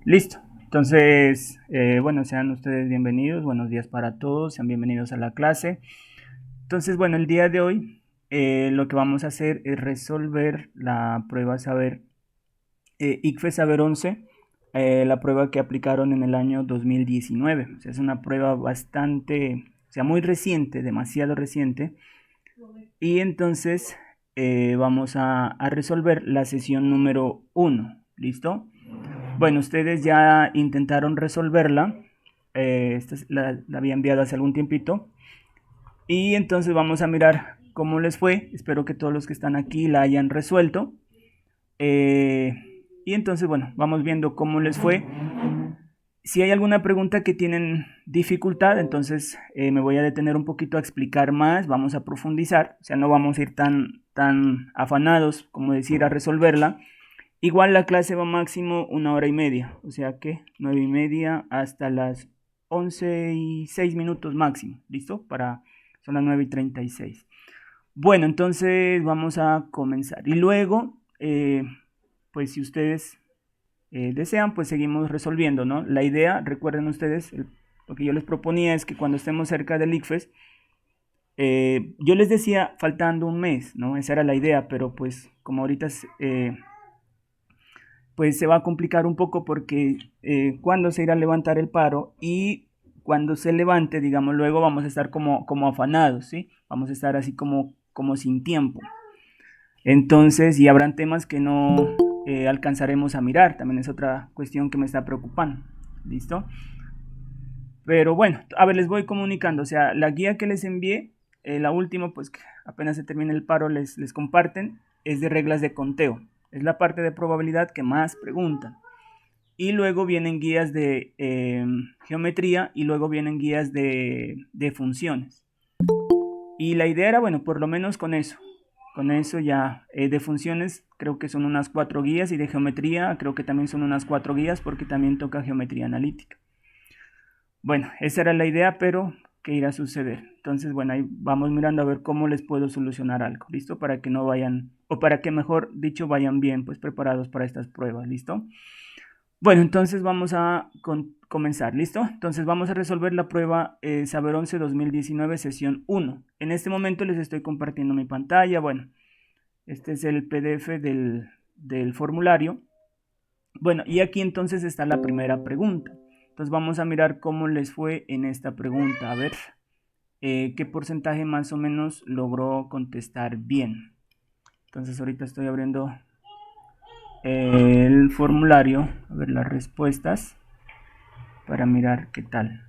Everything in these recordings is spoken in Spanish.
Listo. Entonces, bueno, sean ustedes bienvenidos. Buenos días para todos. Sean bienvenidos a la clase. Entonces, bueno, el día de hoy lo que vamos a hacer es resolver la prueba Saber, ICFES Saber 11, la prueba que aplicaron en el año 2019. O sea, es una prueba bastante, o sea, muy reciente, demasiado reciente. Y entonces vamos a resolver la sesión número 1. ¿Listo? Bueno, ustedes ya intentaron resolverla. Esta la había enviado hace algún tiempito. Y entonces vamos a mirar cómo les fue. Espero que todos los que están aquí la hayan resuelto. Y entonces, bueno, vamos viendo cómo les fue. Si hay alguna pregunta que tienen dificultad, entonces me voy a detener un poquito a explicar más. Vamos a profundizar. O sea, no vamos a ir tan afanados, como decir, a resolverla. Igual la clase va máximo 1 hora y media, o sea que 9:30 hasta las 11:06 máximo, ¿listo? Son las 9:36. Bueno, entonces vamos a comenzar. Y luego, pues si ustedes desean, pues seguimos resolviendo, ¿no? La idea, recuerden ustedes, lo que yo les proponía es que cuando estemos cerca del ICFES, yo les decía faltando un mes, ¿no? Esa era la idea, pero pues como ahorita pues se va a complicar un poco porque cuando se irá a levantar el paro y cuando se levante, digamos, luego vamos a estar como afanados, ¿sí? Vamos a estar así como sin tiempo. Entonces, y habrán temas que no alcanzaremos a mirar, también es otra cuestión que me está preocupando, ¿listo? Pero bueno, a ver, les voy comunicando, o sea, la guía que les envié, la última, pues que apenas se termine el paro, les comparten, es de reglas de conteo. Es la parte de probabilidad que más preguntan. Y luego vienen guías de geometría y luego vienen guías de funciones. Y la idea era, bueno, por lo menos con eso. Con eso ya de funciones creo que son unas 4 guías y de geometría creo que también son unas 4 guías porque también toca geometría analítica. Bueno, esa era la idea, pero ¿qué irá a suceder? Entonces, bueno, ahí vamos mirando a ver cómo les puedo solucionar algo, ¿listo? Para que no vayan, o para que mejor dicho vayan bien, pues preparados para estas pruebas, ¿listo? Bueno, entonces vamos a comenzar, ¿listo? Entonces vamos a resolver la prueba Saber 11 2019, sesión 1. En este momento les estoy compartiendo mi pantalla, bueno, este es el PDF del formulario. Bueno, y aquí entonces está la primera pregunta. Entonces vamos a mirar cómo les fue en esta pregunta. A ver, qué porcentaje más o menos logró contestar bien. Entonces ahorita estoy abriendo el formulario, a ver las respuestas, para mirar qué tal.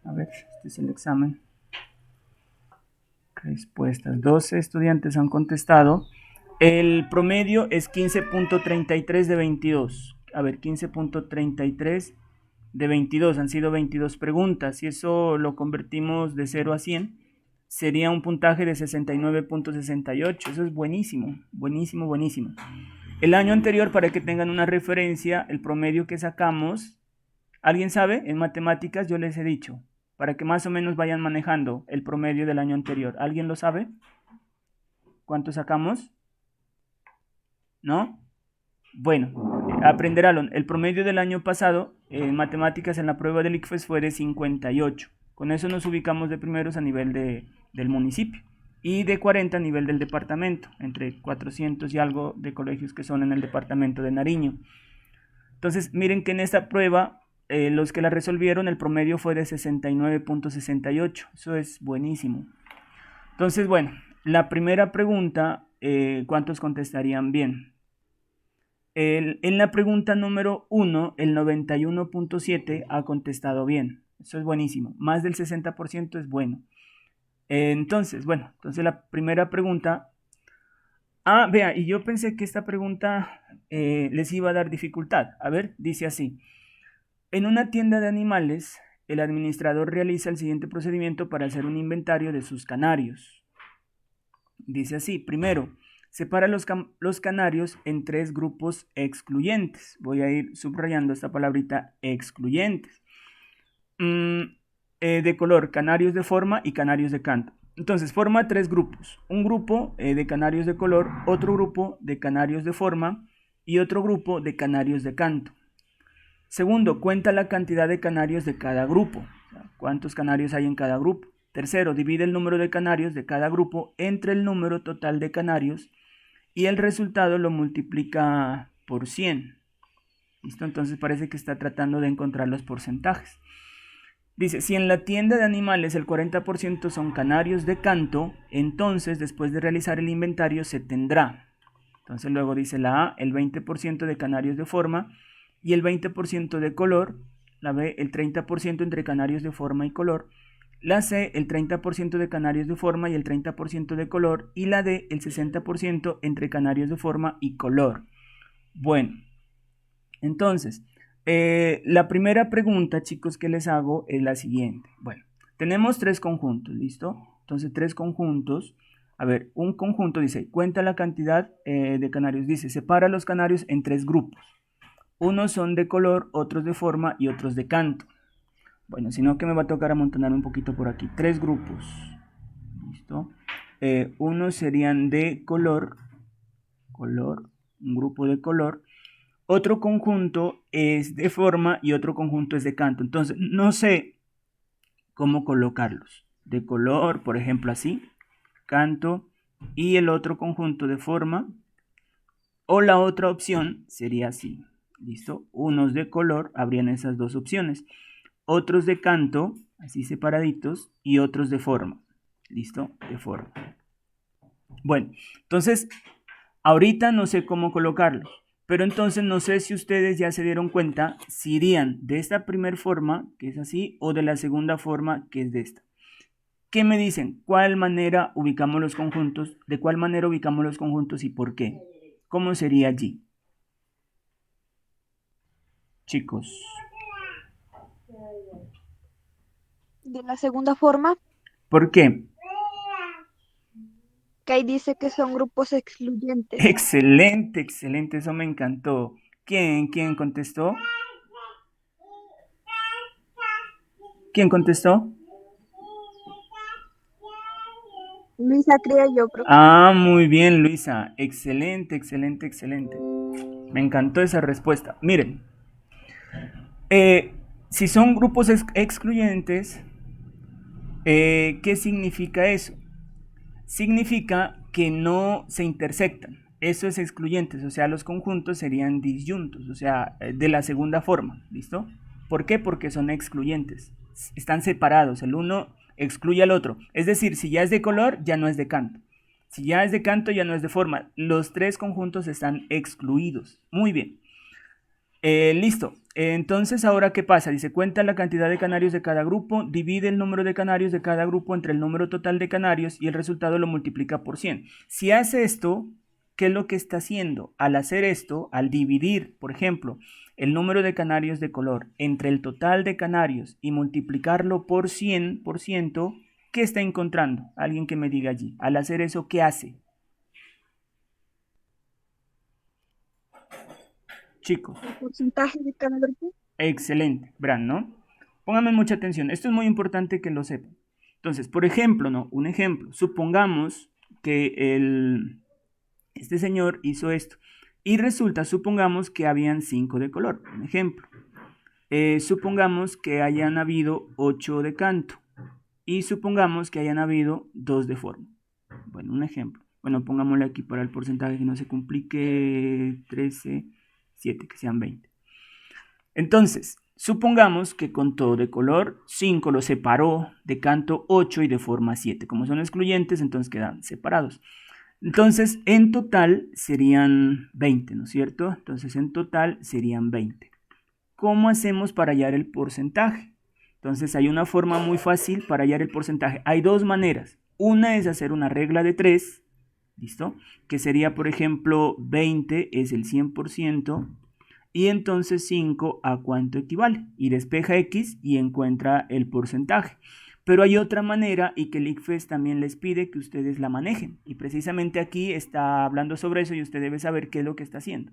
A ver, este es el examen. Respuestas. 12 estudiantes han contestado. El promedio es 15.33 de 22. A ver, 15.33 de 22. Han sido 22 preguntas. Si eso lo convertimos de 0 a 100, sería un puntaje de 69.68. Eso es buenísimo, buenísimo, buenísimo. El año anterior, para que tengan una referencia, el promedio que sacamos, ¿alguien sabe? En matemáticas yo les he dicho, para que más o menos vayan manejando el promedio del año anterior. ¿Alguien lo sabe? ¿Cuánto sacamos? ¿No? Bueno, aprenderán. El promedio del año pasado en matemáticas en la prueba del ICFES fue de 58. Con eso nos ubicamos de primeros a nivel del municipio y de 40 a nivel del departamento, entre 400 y algo de colegios que son en el departamento de Nariño. Entonces, miren que en esta prueba, los que la resolvieron, el promedio fue de 69.68. Eso es buenísimo. Entonces, bueno, la primera pregunta, ¿cuántos contestarían bien? En la pregunta número 1, el 91.7 ha contestado bien. Eso es buenísimo. Más del 60% es bueno. Entonces, bueno, entonces la primera pregunta. Ah, vea, y yo pensé que esta pregunta les iba a dar dificultad. A ver, dice así. En una tienda de animales, el administrador realiza el siguiente procedimiento para hacer un inventario de sus canarios. Dice así, primero, separa los canarios en 3 grupos excluyentes. Voy a ir subrayando esta palabrita excluyentes. De color, canarios de forma y canarios de canto. Entonces forma 3 grupos. Un grupo de canarios de color, otro grupo de canarios de forma y otro grupo de canarios de canto. Segundo, cuenta la cantidad de canarios de cada grupo. O sea, ¿cuántos canarios hay en cada grupo? Tercero, divide el número de canarios de cada grupo entre el número total de canarios y el resultado lo multiplica por 100. ¿Listo? Entonces parece que está tratando de encontrar los porcentajes. Dice, si en la tienda de animales el 40% son canarios de canto, entonces después de realizar el inventario se tendrá. Entonces luego dice la A, el 20% de canarios de forma y el 20% de color. La B, el 30% entre canarios de forma y color. La C, el 30% de canarios de forma y el 30% de color. Y la D, el 60% entre canarios de forma y color. Bueno, entonces, la primera pregunta, chicos, que les hago es la siguiente. Bueno, tenemos tres conjuntos, ¿listo? Entonces, tres conjuntos. A ver, un conjunto dice, cuenta la cantidad de canarios. Dice, separa los canarios en tres grupos. Unos son de color, otros de forma y otros de canto. Bueno, sino que me va a tocar amontonar un poquito por aquí. Tres grupos. ¿Listo? Unos serían de color, un grupo de color. Otro conjunto es de forma y otro conjunto es de canto. Entonces, no sé cómo colocarlos. De color, por ejemplo, así, canto, y el otro conjunto de forma. O la otra opción sería así. ¿Listo? Unos de color, habrían esas dos opciones. Otros de canto, así separaditos, y otros de forma. ¿Listo? De forma. Bueno, entonces, ahorita no sé cómo colocarlos, pero entonces no sé si ustedes ya se dieron cuenta si irían de esta primera forma, que es así, o de la segunda forma, que es de esta. ¿Qué me dicen? ¿Cuál manera ubicamos los conjuntos? ¿De cuál manera ubicamos los conjuntos y por qué? ¿Cómo sería allí? Chicos. De la segunda forma, ¿Por qué? que ahí dice que son grupos excluyentes. Excelente, excelente, eso me encantó. ¿Quién contestó? ¿Quién contestó? Luisa, creo yo, profesor. Ah, muy bien, Luisa. Excelente, excelente, excelente. Me encantó esa respuesta. Miren, eh, si son grupos excluyentes, ¿qué significa eso? Significa que no se intersectan. Eso es excluyentes, o sea, los conjuntos serían disyuntos, o sea, de la segunda forma, ¿listo? ¿Por qué? Porque son excluyentes. Están separados, el uno excluye al otro. Es decir, si ya es de color, ya no es de canto. Si ya es de canto, ya no es de forma. Los tres conjuntos están excluidos. Muy bien. Listo. Entonces, ¿ahora qué pasa? Dice, cuenta la cantidad de canarios de cada grupo, divide el número de canarios de cada grupo entre el número total de canarios y el resultado lo multiplica por 100. Si hace esto, ¿qué es lo que está haciendo? Al hacer esto, al dividir, por ejemplo, el número de canarios de color entre el total de canarios y multiplicarlo por 100%, ¿qué está encontrando? Alguien que me diga allí. Al hacer eso, ¿qué hace? Chicos. El porcentaje de cada grupo. Excelente, Bran, ¿no? Pónganme mucha atención, esto es muy importante que lo sepan. Entonces, por ejemplo, ¿no? Un ejemplo, supongamos que este señor hizo esto y resulta, supongamos que habían 5 de color, un ejemplo. Supongamos que hayan habido 8 de canto y supongamos que hayan habido 2 de forma. Bueno, un ejemplo. Bueno, pongámosle aquí para el porcentaje que no se complique, 13, 7, que sean 20. Entonces, supongamos que con todo de color 5 lo separó, de canto 8 y de forma 7. Como son excluyentes, entonces quedan separados. Entonces, en total serían 20, ¿no es cierto? Entonces, en total serían 20. ¿Cómo hacemos para hallar el porcentaje? Entonces, hay una forma muy fácil para hallar el porcentaje. Hay dos maneras. Una es hacer una regla de 3, ¿listo? Que sería, por ejemplo, 20 es el 100%. Y entonces 5 a cuánto equivale. Y despeja X y encuentra el porcentaje. Pero hay otra manera y que el ICFES también les pide que ustedes la manejen. Y precisamente aquí está hablando sobre eso y usted debe saber qué es lo que está haciendo.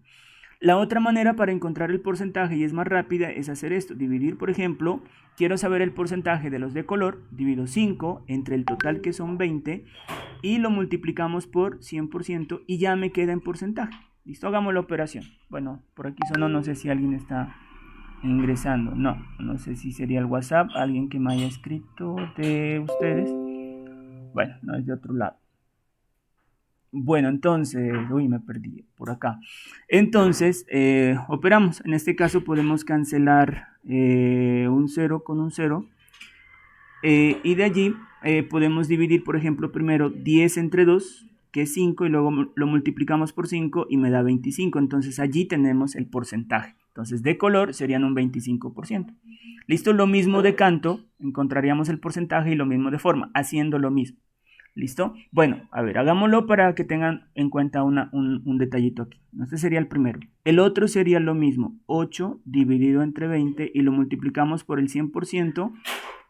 La otra manera para encontrar el porcentaje y es más rápida es hacer esto. Dividir, por ejemplo, quiero saber el porcentaje de los de color. Divido 5 entre el total que son 20 y lo multiplicamos por 100% y ya me queda en porcentaje. Listo, hagamos la operación. Bueno, por aquí sonó, no sé si alguien está ingresando. No sé si sería el WhatsApp, alguien que me haya escrito de ustedes. Bueno, no es de otro lado. Bueno, entonces, uy, me perdí por acá. Entonces, operamos. En este caso podemos cancelar un 0 con un 0. Y de allí podemos dividir, por ejemplo, primero 10 entre 2, que es 5, y luego lo multiplicamos por 5 y me da 25. Entonces allí tenemos el porcentaje. Entonces de color serían un 25%. Listo, lo mismo de canto, encontraríamos el porcentaje, y lo mismo de forma, haciendo lo mismo. ¿Listo? Bueno, a ver, hagámoslo para que tengan en cuenta un detallito aquí. Este sería el primero. El otro sería lo mismo, 8 dividido entre 20, y lo multiplicamos por el 100%,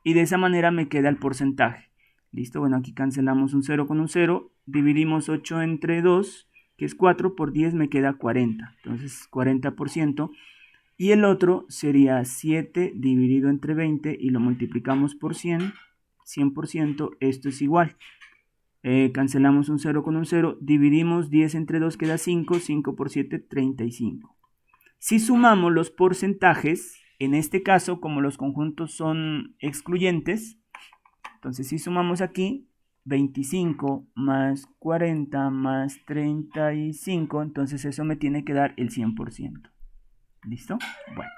y de esa manera me queda el porcentaje. ¿Listo? Bueno, aquí cancelamos un 0 con un 0, dividimos 8 entre 2, que es 4, por 10 me queda 40. Entonces 40%. Y el otro sería 7 dividido entre 20, y lo multiplicamos por 100, 100%, esto es igual. Cancelamos un 0 con un 0, dividimos 10 entre 2, queda 5, 5 por 7, 35. Si sumamos los porcentajes, en este caso, como los conjuntos son excluyentes, entonces si sumamos aquí 25 más 40 más 35, entonces eso me tiene que dar el 100%. ¿Listo? Bueno.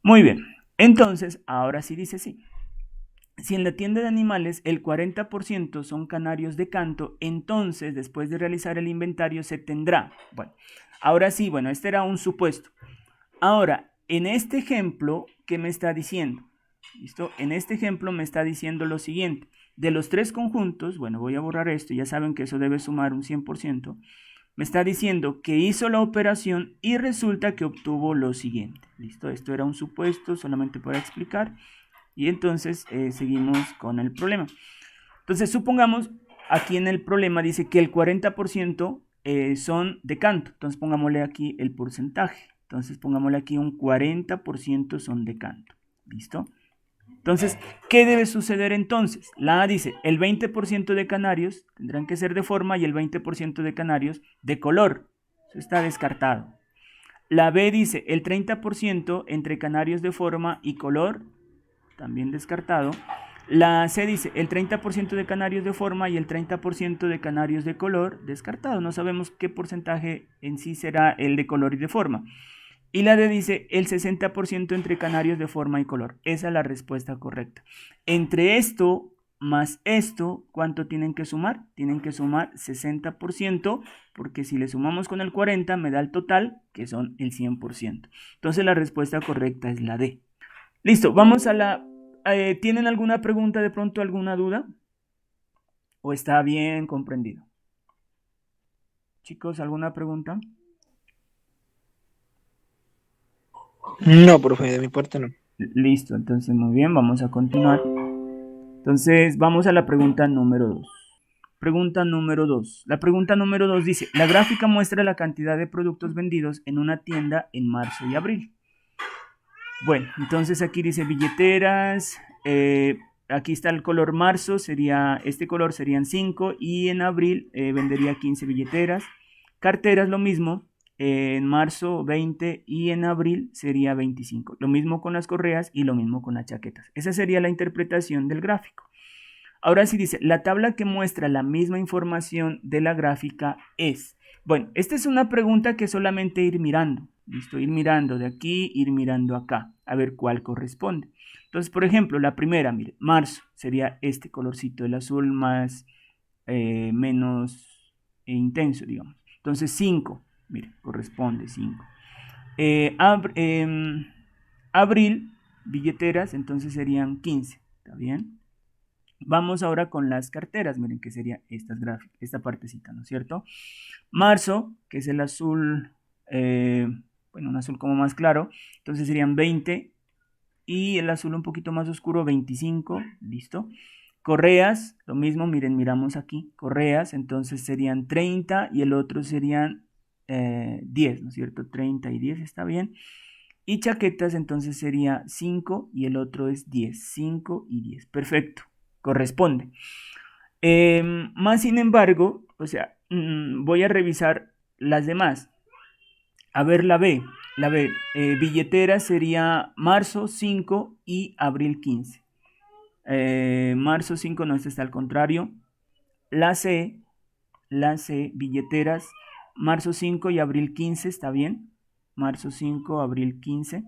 Muy bien. Entonces, ahora sí dice sí. Si en la tienda de animales el 40% son canarios de canto, entonces después de realizar el inventario se tendrá. Bueno, ahora sí, bueno, este era un supuesto. Ahora, en este ejemplo, ¿qué me está diciendo? ¿Listo? En este ejemplo me está diciendo lo siguiente. De los tres conjuntos, bueno, voy a borrar esto, ya saben que eso debe sumar un 100%. Me está diciendo que hizo la operación y resulta que obtuvo lo siguiente. ¿Listo? Esto era un supuesto solamente para explicar. Y entonces seguimos con el problema. Entonces supongamos, aquí en el problema dice que el 40% son de canto. Entonces pongámosle aquí el porcentaje. Entonces pongámosle aquí un 40% son de canto. ¿Listo? Entonces, ¿qué debe suceder entonces? La A dice, el 20% de canarios tendrán que ser de forma y el 20% de canarios de color. Eso está descartado. La B dice, el 30% entre canarios de forma y color, también descartado. La C dice, el 30% de canarios de forma y el 30% de canarios de color, descartado. No sabemos qué porcentaje en sí será el de color y de forma. Y la D dice, el 60% entre canarios de forma y color. Esa es la respuesta correcta. Entre esto más esto, ¿cuánto tienen que sumar? Tienen que sumar 60%, porque si le sumamos con el 40 me da el total, que son el 100%. Entonces la respuesta correcta es la D. Listo, vamos a la... ¿tienen alguna pregunta, de pronto alguna duda? ¿O está bien comprendido? Chicos, ¿alguna pregunta? No, profe, de mi parte no. Listo, entonces muy bien, vamos a continuar. Entonces vamos a la pregunta número 2. Pregunta número 2. La pregunta número 2 dice, la gráfica muestra la cantidad de productos vendidos en una tienda en marzo y abril. Bueno, entonces aquí dice billeteras, aquí está el color marzo, este color serían 5, y en abril vendería 15 billeteras. Carteras lo mismo, en marzo 20 y en abril sería 25. Lo mismo con las correas y lo mismo con las chaquetas. Esa sería la interpretación del gráfico. Ahora sí dice, la tabla que muestra la misma información de la gráfica es... Bueno, esta es una pregunta que solamente ir mirando. ¿Listo? Ir mirando de aquí, ir mirando acá, a ver cuál corresponde. Entonces, por ejemplo, la primera, mire, marzo sería este colorcito, el azul más, menos intenso, digamos. Entonces, 5, mire, corresponde 5. Abril, billeteras, entonces serían 15, ¿está bien? Vamos ahora con las carteras, miren que sería esta partecita, ¿no es cierto? Marzo, que es el azul, bueno, un azul como más claro, entonces serían 20, y el azul un poquito más oscuro, 25, listo. Correas, lo mismo, miren, miramos aquí, correas, entonces serían 30 y el otro serían 10, ¿no es cierto? 30 y 10, está bien. Y chaquetas, entonces sería 5 y el otro es 10, 5 y 10, perfecto, corresponde. Más sin embargo, o sea, voy a revisar las demás. A ver, la B. La B, billetera sería marzo 5 y abril 15. Marzo 5 no, este está al contrario. La C, billeteras, marzo 5 y abril 15, ¿está bien? Marzo 5, abril 15.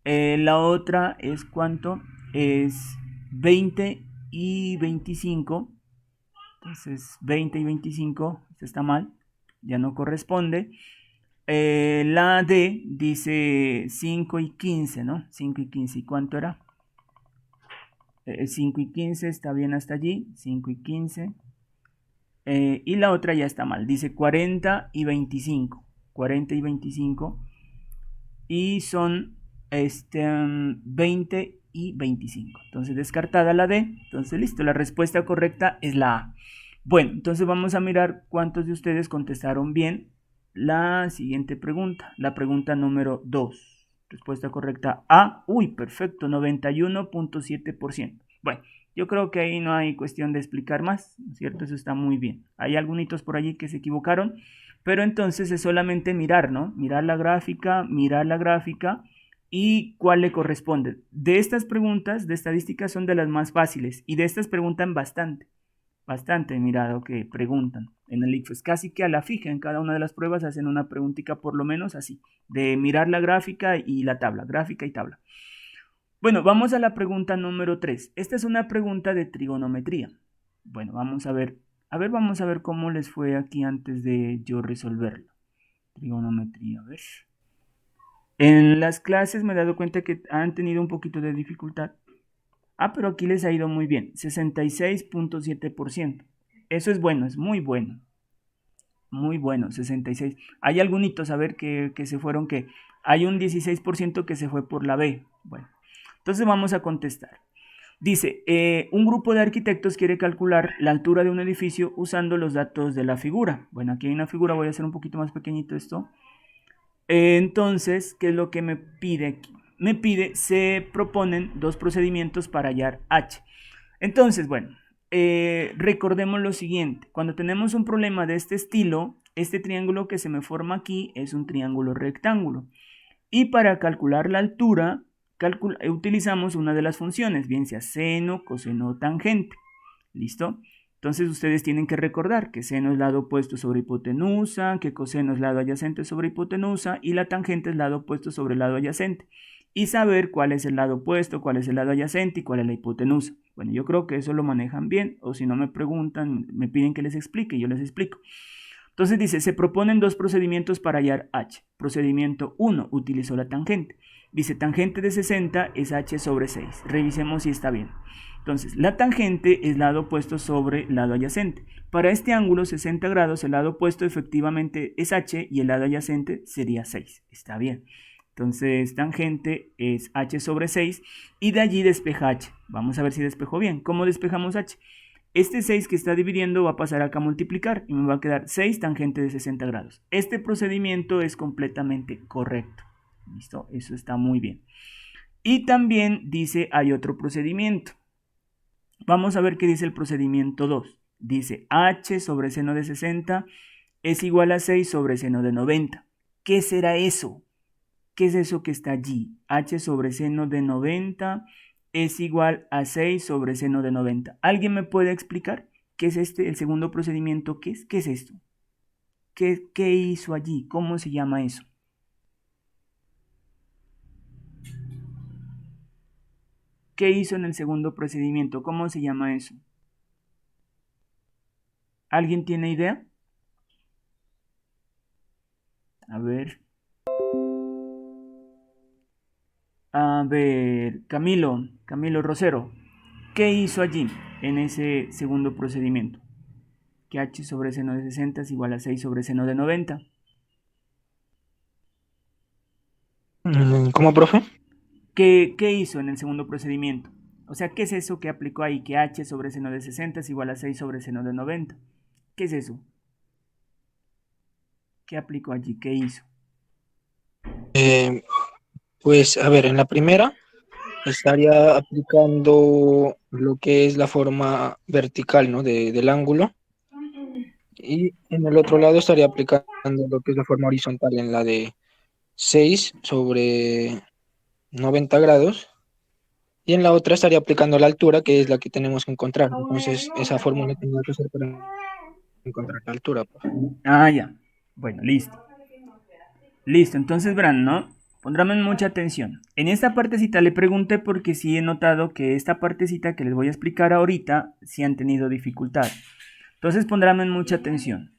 La otra es ¿cuánto? Es 20 y 25. Entonces 20 y 25, esto está mal, ya no corresponde. La D dice 5 y 15, ¿no? 5 y 15, ¿y cuánto era? 5 y 15, está bien hasta allí, 5 y 15. Y la otra ya está mal, dice 40 y 25. 40 y 25. Y son 20 y 25. Entonces descartada la D. Entonces listo, la respuesta correcta es la A. Bueno, entonces vamos a mirar cuántos de ustedes contestaron bien la siguiente pregunta. La pregunta número 2. Respuesta correcta A. Uy, perfecto, 91.7%. Bueno, yo creo que ahí no hay cuestión de explicar más, ¿cierto? Eso está muy bien. Hay algunos por allí que se equivocaron, pero entonces es solamente mirar, ¿no? Mirar la gráfica y cuál le corresponde. De estas preguntas de estadística son de las más fáciles y de estas preguntan bastante, mirado que preguntan en el ICFES, casi que a la fija en cada una de las pruebas hacen una preguntita por lo menos así, de mirar la gráfica y la tabla, gráfica y tabla. Bueno, vamos a la pregunta número 3. Esta es una pregunta de trigonometría. Bueno, vamos a ver cómo les fue aquí antes de yo resolverlo. Trigonometría, a ver. En las clases me he dado cuenta que han tenido un poquito de dificultad. Pero aquí les ha ido muy bien, 66.7%. Eso es bueno, es muy bueno. Muy bueno, 66. Hay algunos, a ver, que se fueron, que hay un 16% que se fue por la B. Bueno, entonces vamos a contestar. Dice, un grupo de arquitectos quiere calcular la altura de un edificio usando los datos de la figura. Bueno, aquí hay una figura, voy a hacer un poquito más pequeñito esto. Entonces, ¿qué es lo que me pide aquí? Me pide, se proponen dos procedimientos para hallar h. Entonces, bueno, recordemos lo siguiente. Cuando tenemos un problema de este estilo, este triángulo que se me forma aquí es un triángulo rectángulo. Y para calcular la altura, utilizamos una de las funciones, bien sea seno, coseno o tangente. ¿Listo? Entonces ustedes tienen que recordar que seno es lado opuesto sobre hipotenusa, que coseno es lado adyacente sobre hipotenusa y la tangente es lado opuesto sobre el lado adyacente. Y saber cuál es el lado opuesto, cuál es el lado adyacente y cuál es la hipotenusa. Bueno, yo creo que eso lo manejan bien, o si no me preguntan, me piden que les explique, yo les explico. Entonces dice, se proponen dos procedimientos para hallar h. Procedimiento 1, utilizo la tangente. Dice, tangente de 60 es h sobre 6. Revisemos si está bien. Entonces, la tangente es lado opuesto sobre lado adyacente. Para este ángulo 60 grados, el lado opuesto efectivamente es h y el lado adyacente sería 6. Está bien. Entonces, tangente es h sobre 6 y de allí despeja h. Vamos a ver si despejo bien. ¿Cómo despejamos h? Este 6 que está dividiendo va a pasar acá a multiplicar y me va a quedar 6 tangente de 60 grados. Este procedimiento es completamente correcto. ¿Listo? Eso está muy bien. Y también dice, hay otro procedimiento. Vamos a ver qué dice el procedimiento 2. Dice, h sobre seno de 60 es igual a 6 sobre seno de 90. ¿Qué será eso? ¿Qué es eso que está allí? H sobre seno de 90 es igual a 6 sobre seno de 90. ¿Alguien me puede explicar qué es el segundo procedimiento? ¿Qué es? ¿Qué es esto? ¿Qué hizo allí? ¿Cómo se llama eso? ¿Qué hizo en el segundo procedimiento? ¿Cómo se llama eso? ¿Alguien tiene idea? A ver, Camilo Rosero, ¿qué hizo allí en ese segundo procedimiento? Que h sobre seno de 60 es igual a 6 sobre seno de 90. ¿Cómo, profe? ¿Qué hizo en el segundo procedimiento? O sea, ¿qué es eso que aplicó ahí? Que h sobre seno de 60 es igual a 6 sobre seno de 90. ¿Qué es eso? ¿Qué aplicó allí? ¿Qué hizo? Pues, a ver, en la primera estaría aplicando lo que es la forma vertical, ¿no? Del ángulo. Y en el otro lado estaría aplicando lo que es la forma horizontal en la de 6 sobre 90 grados. Y en la otra estaría aplicando la altura, que es la que tenemos que encontrar. Entonces, esa fórmula tendría que ser para encontrar la altura, pues. Ah, ya. Bueno, listo. Listo, entonces verán, ¿no? Pondrán mucha atención. En esta partecita le pregunté porque sí he notado que esta partecita que les voy a explicar ahorita sí han tenido dificultad. Entonces pondrán mucha atención.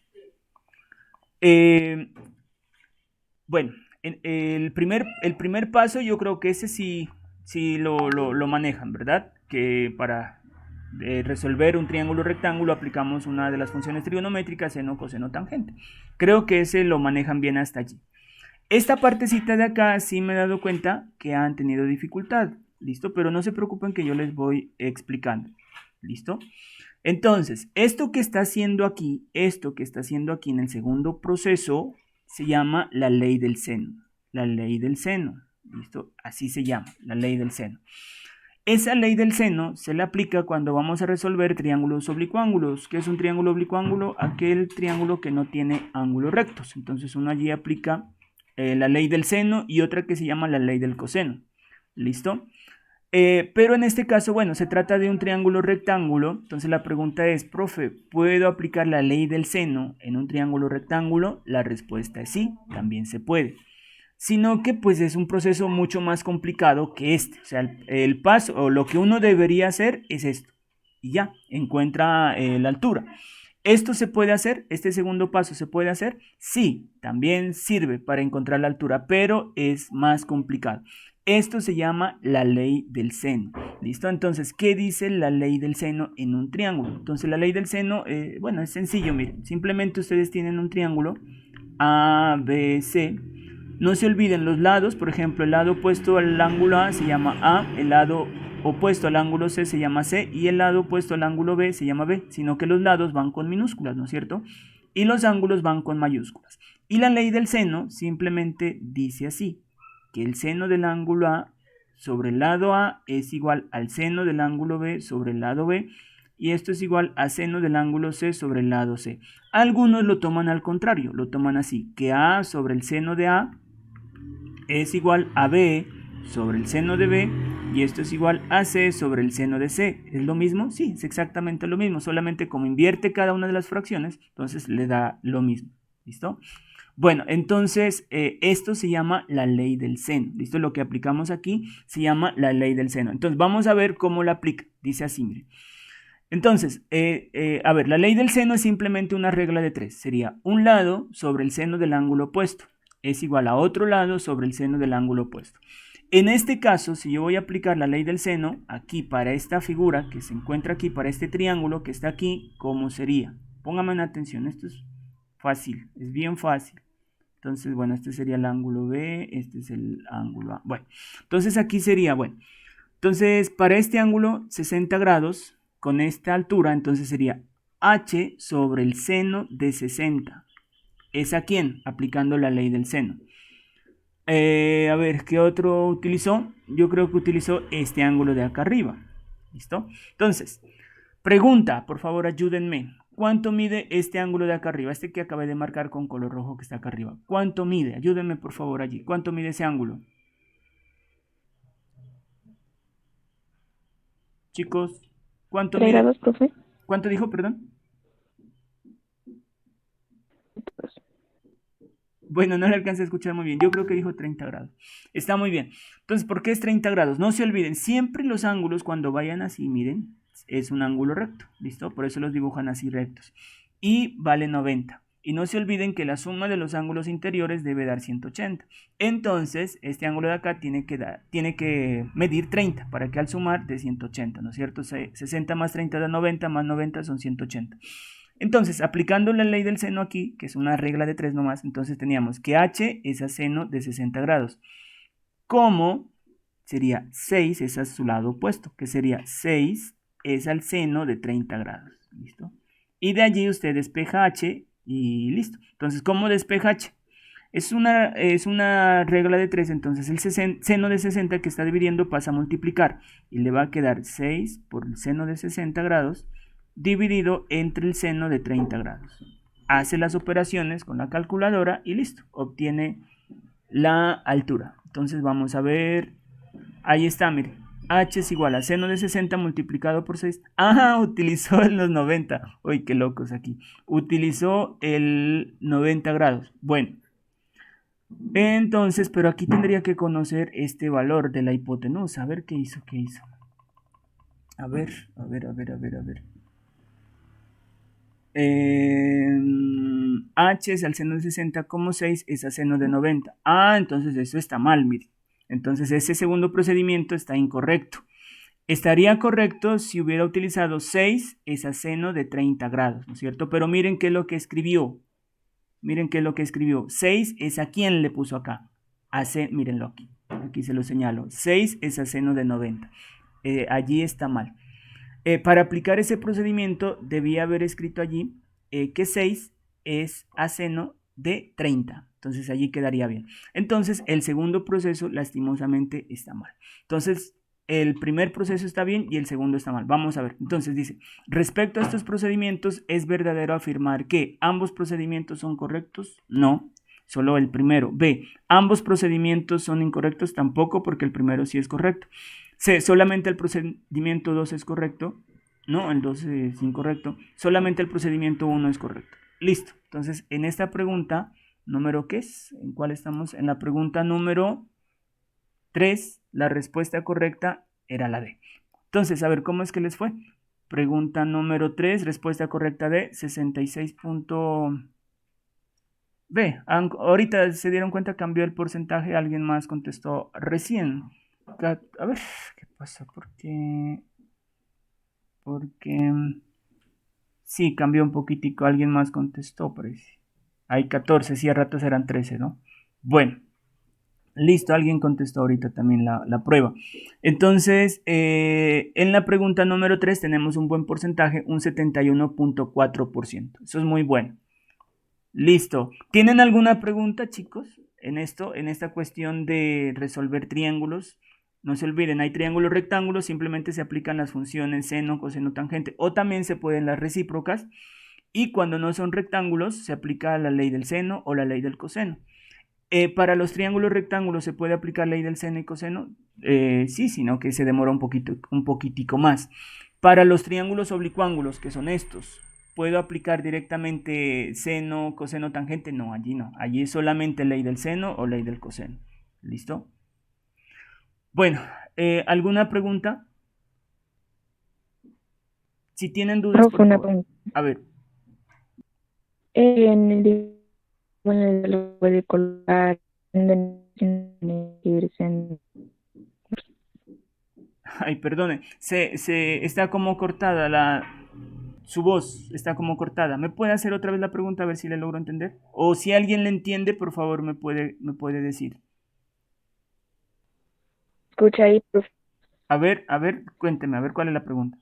Bueno, el primer paso yo creo que ese sí lo manejan, ¿verdad? Que para resolver un triángulo rectángulo aplicamos una de las funciones trigonométricas, seno, coseno, tangente. Creo que ese lo manejan bien hasta allí. Esta partecita de acá sí me he dado cuenta que han tenido dificultad, ¿listo? Pero no se preocupen que yo les voy explicando, ¿listo? Entonces, esto que está haciendo aquí en el segundo proceso se llama la ley del seno. La ley del seno, ¿listo? Así se llama, la ley del seno. Esa ley del seno se le aplica cuando vamos a resolver triángulos oblicuángulos. ¿Qué es un triángulo oblicuángulo? Aquel triángulo que no tiene ángulos rectos. Entonces uno allí aplica la ley del seno y otra que se llama la ley del coseno. ¿Listo? Pero en este caso, bueno, se trata de un triángulo rectángulo. Entonces la pregunta es, profe, ¿puedo aplicar la ley del seno en un triángulo rectángulo? La respuesta es sí, también se puede. Sino que pues es un proceso mucho más complicado que este. O sea, el paso o lo que uno debería hacer es esto. Y ya, encuentra la altura. ¿Esto se puede hacer? ¿Este segundo paso se puede hacer? Sí, también sirve para encontrar la altura, pero es más complicado. Esto se llama la ley del seno. ¿Listo? Entonces, ¿qué dice la ley del seno en un triángulo? Entonces, la ley del seno, bueno, es sencillo, miren. Simplemente ustedes tienen un triángulo A, B, C. No se olviden los lados, por ejemplo, el lado opuesto al ángulo A se llama A, el lado opuesto al ángulo C se llama C y el lado opuesto al ángulo B se llama B, sino que los lados van con minúsculas, ¿no es cierto? Y los ángulos van con mayúsculas. Y la ley del seno simplemente dice así, que el seno del ángulo A sobre el lado A es igual al seno del ángulo B sobre el lado B, y esto es igual a seno del ángulo C sobre el lado C. Algunos lo toman al contrario, lo toman así, que A sobre el seno de A es igual a B sobre el seno de B, y esto es igual a C sobre el seno de C. ¿Es lo mismo? Sí, es exactamente lo mismo, solamente como invierte cada una de las fracciones, entonces le da lo mismo. ¿Listo? Bueno, entonces esto se llama la ley del seno. ¿Listo? Lo que aplicamos aquí se llama la ley del seno. Entonces vamos a ver cómo la aplica. Dice así, miren. Entonces, a ver, la ley del seno es simplemente una regla de 3. Sería un lado sobre el seno del ángulo opuesto es igual a otro lado sobre el seno del ángulo opuesto. En este caso, si yo voy a aplicar la ley del seno aquí para esta figura que se encuentra aquí, para este triángulo que está aquí, ¿cómo sería? Pónganme en atención, esto es fácil, es bien fácil. Entonces, bueno, este sería el ángulo B, este es el ángulo A. Bueno, entonces aquí sería, bueno, entonces para este ángulo 60 grados, con esta altura, entonces sería H sobre el seno de 60. ¿Es a quién? Aplicando la ley del seno. A ver, ¿qué otro utilizó? Yo creo que utilizó este ángulo de acá arriba. ¿Listo? Entonces, pregunta, por favor ayúdenme. ¿Cuánto mide este ángulo de acá arriba? Este que acabé de marcar con color rojo que está acá arriba. ¿Cuánto mide? Ayúdenme por favor allí. ¿Cuánto mide ese ángulo? Chicos, ¿cuánto 3 mide? grados, profe. ¿Cuánto dijo, perdón? Bueno, no le alcancé a escuchar muy bien. Yo creo que dijo 30 grados. Está muy bien. Entonces, ¿por qué es 30 grados? No se olviden, siempre los ángulos cuando vayan así, miren, es un ángulo recto. ¿Listo? Por eso los dibujan así rectos. Y vale 90. Y no se olviden que la suma de los ángulos interiores debe dar 180. Entonces, este ángulo de acá tiene que medir 30 para que al sumar dé 180, ¿no es cierto? 60 más 30 da 90, más 90 son 180. Entonces, aplicando la ley del seno aquí, que es una regla de 3 nomás, entonces teníamos que H es a seno de 60 grados. Como sería 6 es a su lado opuesto, que sería 6 es al seno de 30 grados. ¿Listo? Y de allí usted despeja H y listo. Entonces, ¿cómo despeja H? Es una regla de 3, entonces el seno de 60 que está dividiendo pasa a multiplicar y le va a quedar 6 por el seno de 60 grados dividido entre el seno de 30 grados. Hace las operaciones con la calculadora y listo, obtiene la altura. Entonces vamos a ver, ahí está, miren, h es igual a seno de 60 multiplicado por 6. Ajá, utilizó los 90. Uy, qué locos aquí. Utilizó el 90 grados. Bueno, entonces, pero aquí tendría que conocer este valor de la hipotenusa. A ver qué hizo. A ver. H es al seno de 60 como 6 es al seno de 90. Ah, entonces eso está mal, miren. Entonces ese segundo procedimiento está incorrecto. Estaría correcto si hubiera utilizado 6 es a seno de 30 grados, ¿no es cierto? Pero miren qué es lo que escribió. 6 es a quién le puso acá. Mírenlo aquí. Aquí se lo señalo. 6 es a seno de 90. Allí está mal. Para aplicar ese procedimiento debía haber escrito allí que 6 es a seno de 30. Entonces allí quedaría bien. Entonces el segundo proceso lastimosamente está mal. Entonces el primer proceso está bien y el segundo está mal. Vamos a ver. Entonces dice, respecto a estos procedimientos, ¿es verdadero afirmar que ambos procedimientos son correctos? No, solo el primero. B, ¿ambos procedimientos son incorrectos? Tampoco, porque el primero sí es correcto. C, solamente el procedimiento 2 es correcto. No, el 2 es incorrecto. Solamente el procedimiento 1 es correcto. Listo. Entonces, en esta pregunta, ¿número qué es? ¿En cuál estamos? En la pregunta número 3, la respuesta correcta era la D. Entonces, a ver, ¿cómo es que les fue? Pregunta número 3, respuesta correcta de 66. B. Ahorita se dieron cuenta, cambió el porcentaje, alguien más contestó recién. A ver, ¿qué pasa? Porque sí, cambió un poquitico, alguien más contestó, parece. Hay 14, sí, a ratos eran 13, ¿no? Bueno, listo, alguien contestó ahorita también la prueba. Entonces, en la pregunta número 3 tenemos un buen porcentaje, un 71.4%. Eso es muy bueno. Listo. ¿Tienen alguna pregunta, chicos, en esta cuestión de resolver triángulos? No se olviden, hay triángulos rectángulos, simplemente se aplican las funciones seno, coseno, tangente, o también se pueden las recíprocas, y cuando no son rectángulos se aplica la ley del seno o la ley del coseno. Para los triángulos rectángulos se puede aplicar ley del seno y coseno, sí, sino que se demora un poquitico más. Para los triángulos oblicuángulos, que son estos, ¿puedo aplicar directamente seno, coseno, tangente? No, allí no. Allí es solamente ley del seno o ley del coseno. ¿Listo? Bueno, ¿alguna pregunta? Si tienen dudas, por favor. A ver. En el lo puede colocar Ay, perdone. Se está como cortada su voz está como cortada. ¿Me puede hacer otra vez la pregunta a ver si le logro entender? O si alguien le entiende, por favor, me puede decir. Escucha ahí, profe. A ver, cuénteme, a ver cuál es la pregunta.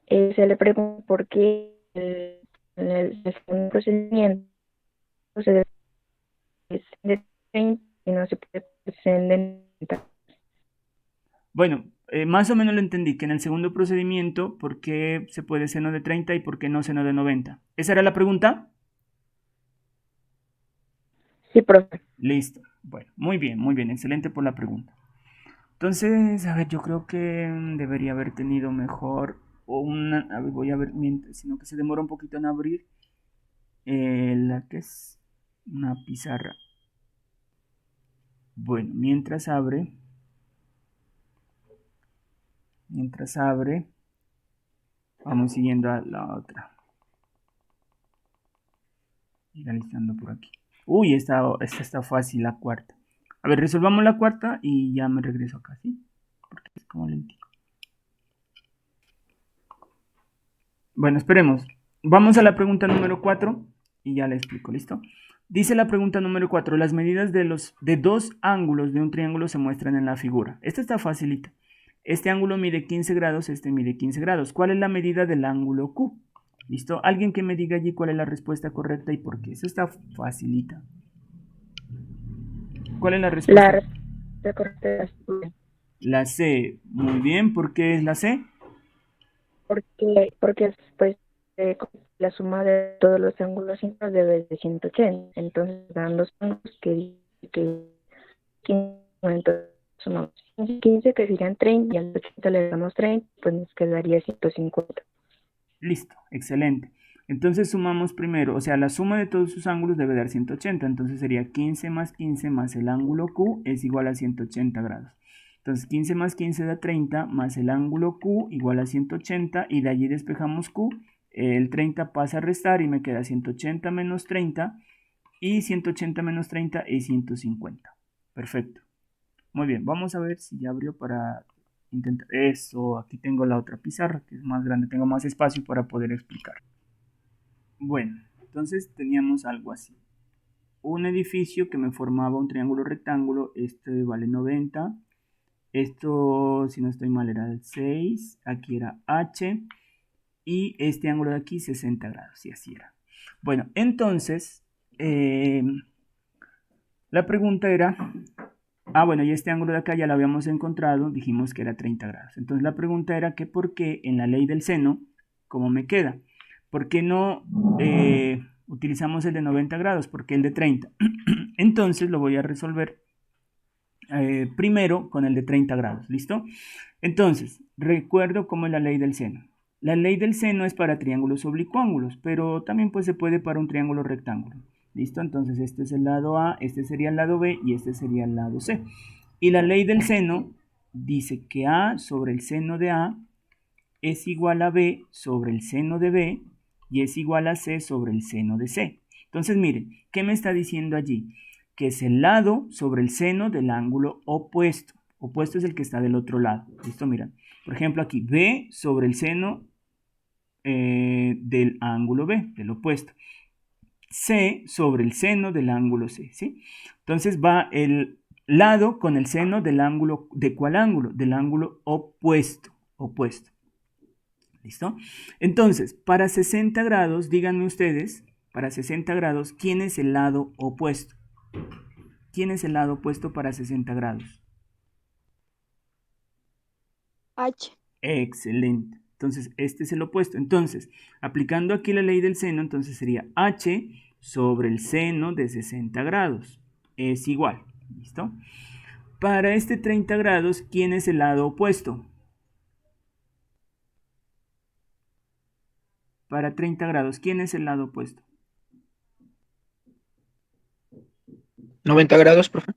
Se le pregunta por qué el segundo procedimiento se de 30 y no se puede hacer de 90. Bueno, más o menos lo entendí, que en el segundo procedimiento, ¿por qué se puede seno de 30 y por qué no seno de 90? ¿Esa era la pregunta? Sí, profe. Listo. Bueno, muy bien, excelente por la pregunta. Entonces, a ver, yo creo que debería haber tenido mejor a ver, voy a ver, sino que se demora un poquito en abrir la que es una pizarra. Bueno, mientras abre, vamos siguiendo a la otra. Ir alistando por aquí. Uy, esta está fácil, la cuarta. A ver, resolvamos la cuarta y ya me regreso acá, ¿sí? Porque es como lentico. Bueno, esperemos. Vamos a la pregunta número 4 y ya le explico, ¿listo? Dice la pregunta número 4, las medidas de dos ángulos de un triángulo se muestran en la figura. Esta está facilita. Este ángulo mide 15 grados, este mide 15 grados. ¿Cuál es la medida del ángulo Q? ¿Listo? Alguien que me diga allí cuál es la respuesta correcta y por qué. Eso está facilita. ¿Cuál es la respuesta? La respuesta correcta es la C. Muy bien. ¿Por qué es la C? Porque después la suma de todos los ángulos íntegros debe ser 180. Entonces dan dos ángulos que 15, entonces sumamos 15 que serían 30 y al 80 le damos 30, pues nos quedaría 150. Listo, excelente. Entonces sumamos primero, o sea, la suma de todos sus ángulos debe dar 180, entonces sería 15 más 15 más el ángulo Q es igual a 180 grados. Entonces 15 más 15 da 30, más el ángulo Q igual a 180, y de allí despejamos Q, el 30 pasa a restar y me queda 180 menos 30, y 180 menos 30 es 150. Perfecto. Muy bien, vamos a ver si ya abrió para intentar eso. Aquí tengo la otra pizarra que es más grande, tengo más espacio para poder explicar. Bueno, entonces teníamos algo así. Un edificio que me formaba un triángulo rectángulo, este vale 90. Esto, si no estoy mal, era el 6. Aquí era H. Y este ángulo de aquí 60 grados, y así era. Bueno, entonces, la pregunta era... bueno, y este ángulo de acá ya lo habíamos encontrado, dijimos que era 30 grados. Entonces la pregunta era que por qué en la ley del seno, ¿cómo me queda? ¿Por qué no utilizamos el de 90 grados? ¿Por qué el de 30? Entonces lo voy a resolver primero con el de 30 grados, ¿listo? Entonces, recuerdo cómo es la ley del seno. La ley del seno es para triángulos oblicuángulos, pero también pues, se puede para un triángulo rectángulo. ¿Listo? Entonces este es el lado A, este sería el lado B y este sería el lado C. Y la ley del seno dice que A sobre el seno de A es igual a B sobre el seno de B y es igual a C sobre el seno de C. Entonces miren, ¿qué me está diciendo allí? Que es el lado sobre el seno del ángulo opuesto. Opuesto es el que está del otro lado. ¿Listo? Miren. Por ejemplo aquí, B sobre el seno del ángulo B, del opuesto. C sobre el seno del ángulo C, ¿sí? Entonces va el lado con el seno del ángulo, ¿de cuál ángulo? Del ángulo opuesto, opuesto. ¿Listo? Entonces, para 60 grados, díganme ustedes, para 60 grados, ¿quién es el lado opuesto? ¿Quién es el lado opuesto para 60 grados? H. Excelente. Entonces, este es el opuesto. Entonces, aplicando aquí la ley del seno, entonces sería H sobre el seno de 60 grados. Es igual. ¿Listo? Para este 30 grados, ¿quién es el lado opuesto? Para 30 grados, ¿quién es el lado opuesto? 90 grados, profe.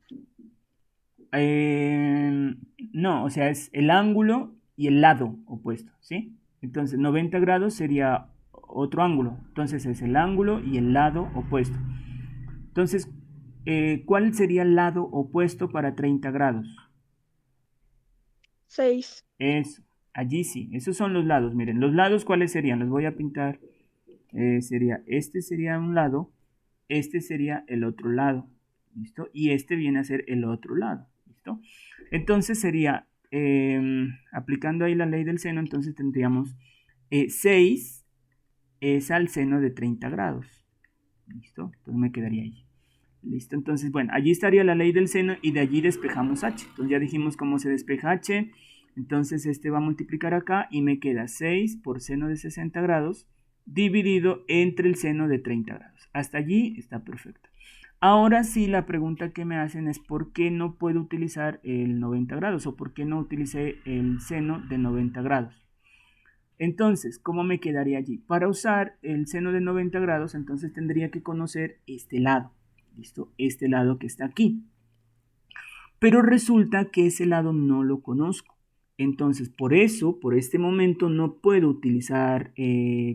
No, o sea, es el ángulo y el lado opuesto, ¿sí? Entonces, 90 grados sería otro ángulo. Entonces, es el ángulo y el lado opuesto. Entonces, ¿cuál sería el lado opuesto para 30 grados? 6. Eso, allí sí, esos son los lados. Miren, los lados, ¿cuáles serían? Los voy a pintar. Este sería un lado, este sería el otro lado, ¿listo? Y este viene a ser el otro lado, ¿listo? Entonces sería, aplicando ahí la ley del seno, entonces tendríamos 6 es al seno de 30 grados, ¿listo? Entonces me quedaría ahí. Listo, entonces, bueno, allí estaría la ley del seno y de allí despejamos h. Entonces ya dijimos cómo se despeja h. Entonces este va a multiplicar acá y me queda 6 por seno de 60 grados dividido entre el seno de 30 grados. Hasta allí está perfecto. Ahora sí, la pregunta que me hacen es ¿por qué no puedo utilizar el 90 grados? ¿O por qué no utilicé el seno de 90 grados? Entonces, ¿cómo me quedaría allí? Para usar el seno de 90 grados, entonces tendría que conocer este lado. ¿Listo? Este lado que está aquí. Pero resulta que ese lado no lo conozco. Entonces, por eso, por este momento, no puedo utilizar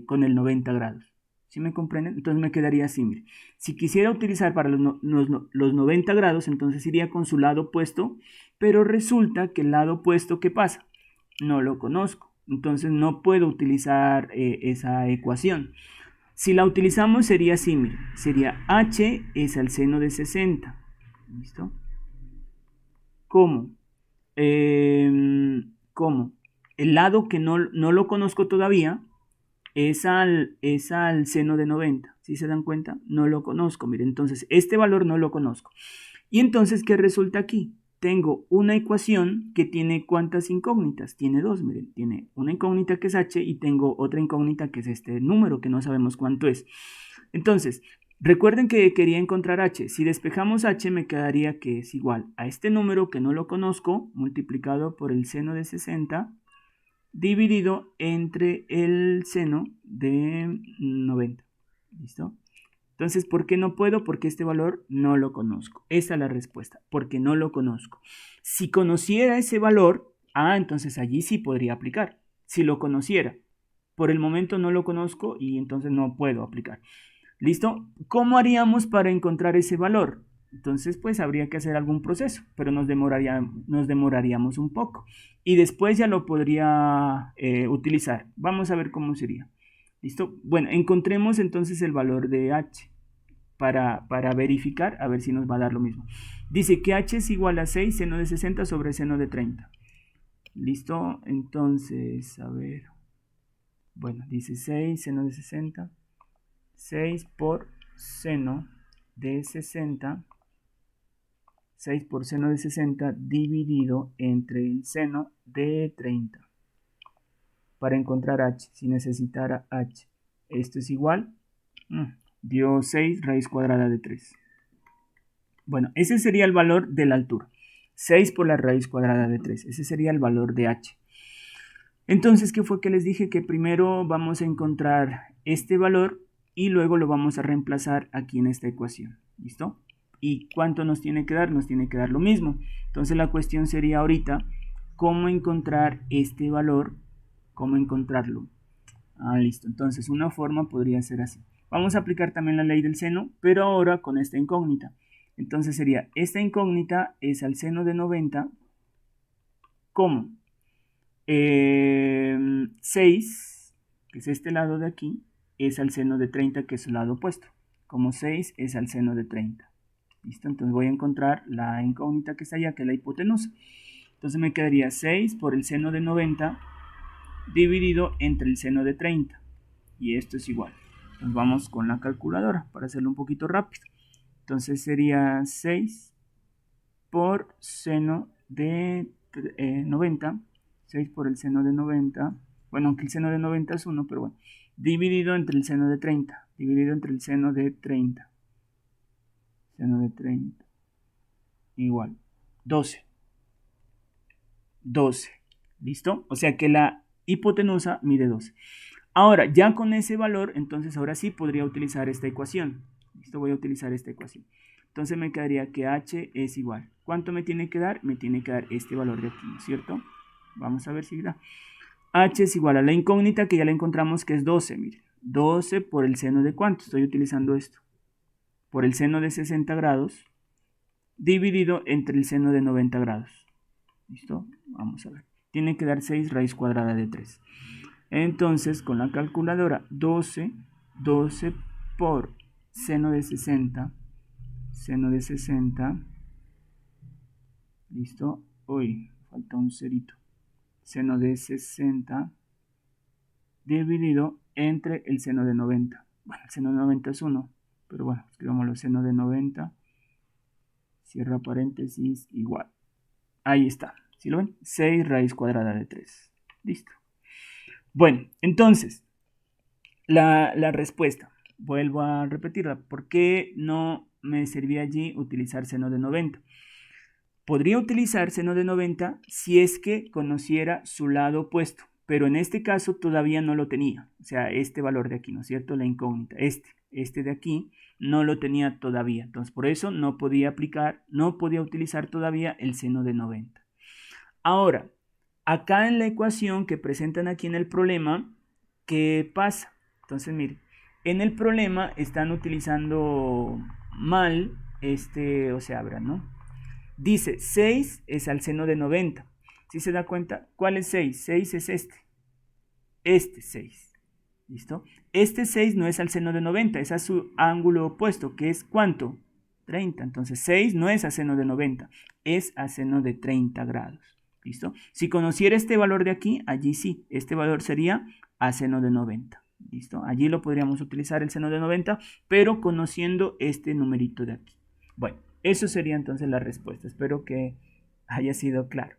con el 90 grados. ¿Sí me comprenden? Entonces me quedaría así, mire. Si quisiera utilizar para los 90 grados, entonces iría con su lado opuesto, pero resulta que el lado opuesto, ¿qué pasa? No lo conozco. Entonces no puedo utilizar esa ecuación. Si la utilizamos sería así, mire, sería h es al seno de 60. ¿Listo? ¿Cómo? ¿Cómo? El lado que no lo conozco todavía es al seno de 90. ¿Sí se dan cuenta? No lo conozco, mire, entonces este valor no lo conozco. Y entonces, ¿qué resulta aquí? tengo una ecuación que tiene ¿cuántas incógnitas? Tiene dos, miren, tiene una incógnita que es h y tengo otra incógnita que es este número que no sabemos cuánto es. Entonces, recuerden que quería encontrar h. Si despejamos h me quedaría que es igual a este número que no lo conozco multiplicado por el seno de 60 dividido entre el seno de 90. ¿Listo? Entonces, ¿por qué no puedo? Porque este valor no lo conozco. Esa es la respuesta, porque no lo conozco. Si conociera ese valor, entonces allí sí podría aplicar. Si lo conociera. Por el momento no lo conozco y entonces no puedo aplicar. ¿Listo? ¿Cómo haríamos para encontrar ese valor? Entonces, pues habría que hacer algún proceso, pero nos demoraríamos un poco. Y después ya lo podría utilizar. Vamos a ver cómo sería. ¿Listo? Bueno, encontremos entonces el valor de h para verificar, a ver si nos va a dar lo mismo. Dice que h es igual a 6 seno de 60 sobre seno de 30. ¿Listo? Entonces, a ver. Bueno, dice 6 seno de 60. 6 por seno de 60. 6 por seno de 60 dividido entre el seno de 30. Para encontrar h, si necesitara h. Esto es igual, dio 6 raíz cuadrada de 3. Bueno, ese sería el valor de la altura. 6 por la raíz cuadrada de 3. Ese sería el valor de h. Entonces, ¿qué fue que les dije? Que primero vamos a encontrar este valor y luego lo vamos a reemplazar aquí en esta ecuación. ¿Listo? ¿Y cuánto nos tiene que dar? Nos tiene que dar lo mismo. Entonces la cuestión sería ahorita, ¿cómo encontrar este valor? ¿Cómo encontrarlo? Listo. Entonces una forma podría ser así. Vamos a aplicar también la ley del seno, pero ahora con esta incógnita. Entonces sería, esta incógnita es al seno de 90, ¿cómo? 6, que es este lado de aquí, es al seno de 30, que es el lado opuesto. Como 6 es al seno de 30. ¿Listo? Entonces voy a encontrar la incógnita que está allá, que es la hipotenusa. Entonces me quedaría 6 por el seno de 90 dividido entre el seno de 30. Y esto es igual. Entonces vamos con la calculadora para hacerlo un poquito rápido. Entonces sería 6 por seno de 90. 6 por el seno de 90. Bueno, aunque el seno de 90 es 1, pero bueno. Dividido entre el seno de 30. Dividido entre el seno de 30. Seno de 30. Igual. 12. 12. ¿Listo? O sea que la hipotenusa mide 12. Ahora, ya con ese valor, entonces ahora sí podría utilizar esta ecuación. ¿Listo? Voy a utilizar esta ecuación. Entonces me quedaría que h es igual. ¿Cuánto me tiene que dar? Me tiene que dar este valor de aquí, ¿no es cierto? Vamos a ver si da. H es igual a la incógnita que ya la encontramos que es 12, miren. 12 por el seno de ¿cuánto? Estoy utilizando esto. Por el seno de 60 grados dividido entre el seno de 90 grados. ¿Listo? Vamos a ver. Tiene que dar 6 raíz cuadrada de 3. Entonces, con la calculadora, 12 por seno de 60. Seno de 60. ¿Listo? Uy, falta un cerito. Seno de 60 dividido entre el seno de 90. Bueno, el seno de 90 es 1, pero bueno, escribámoslo, seno de 90, cierra paréntesis, igual. Ahí está, ¿sí lo ven? 6 raíz cuadrada de 3. Listo. Bueno, entonces, la respuesta, vuelvo a repetirla. ¿Por qué no me servía allí utilizar seno de 90? Podría utilizar seno de 90 si es que conociera su lado opuesto, pero en este caso todavía no lo tenía. O sea, este valor de aquí, ¿no es cierto? La incógnita, este de aquí no lo tenía todavía. Entonces, por eso no podía utilizar todavía el seno de 90. Ahora, acá en la ecuación que presentan aquí en el problema, ¿qué pasa? Entonces, miren, en el problema están utilizando mal o sea, verán, ¿no? Dice 6 es al seno de 90. ¿Sí se da cuenta? ¿Cuál es 6? 6 es este 6. ¿Listo? Este 6 no es al seno de 90, es a su ángulo opuesto, que es ¿cuánto? 30. Entonces 6 no es a seno de 90, es a seno de 30 grados. ¿Listo? Si conociera este valor de aquí, allí sí, este valor sería a seno de 90. ¿Listo? Allí lo podríamos utilizar el seno de 90, pero conociendo este numerito de aquí. Bueno, eso sería entonces la respuesta. Espero que haya sido claro.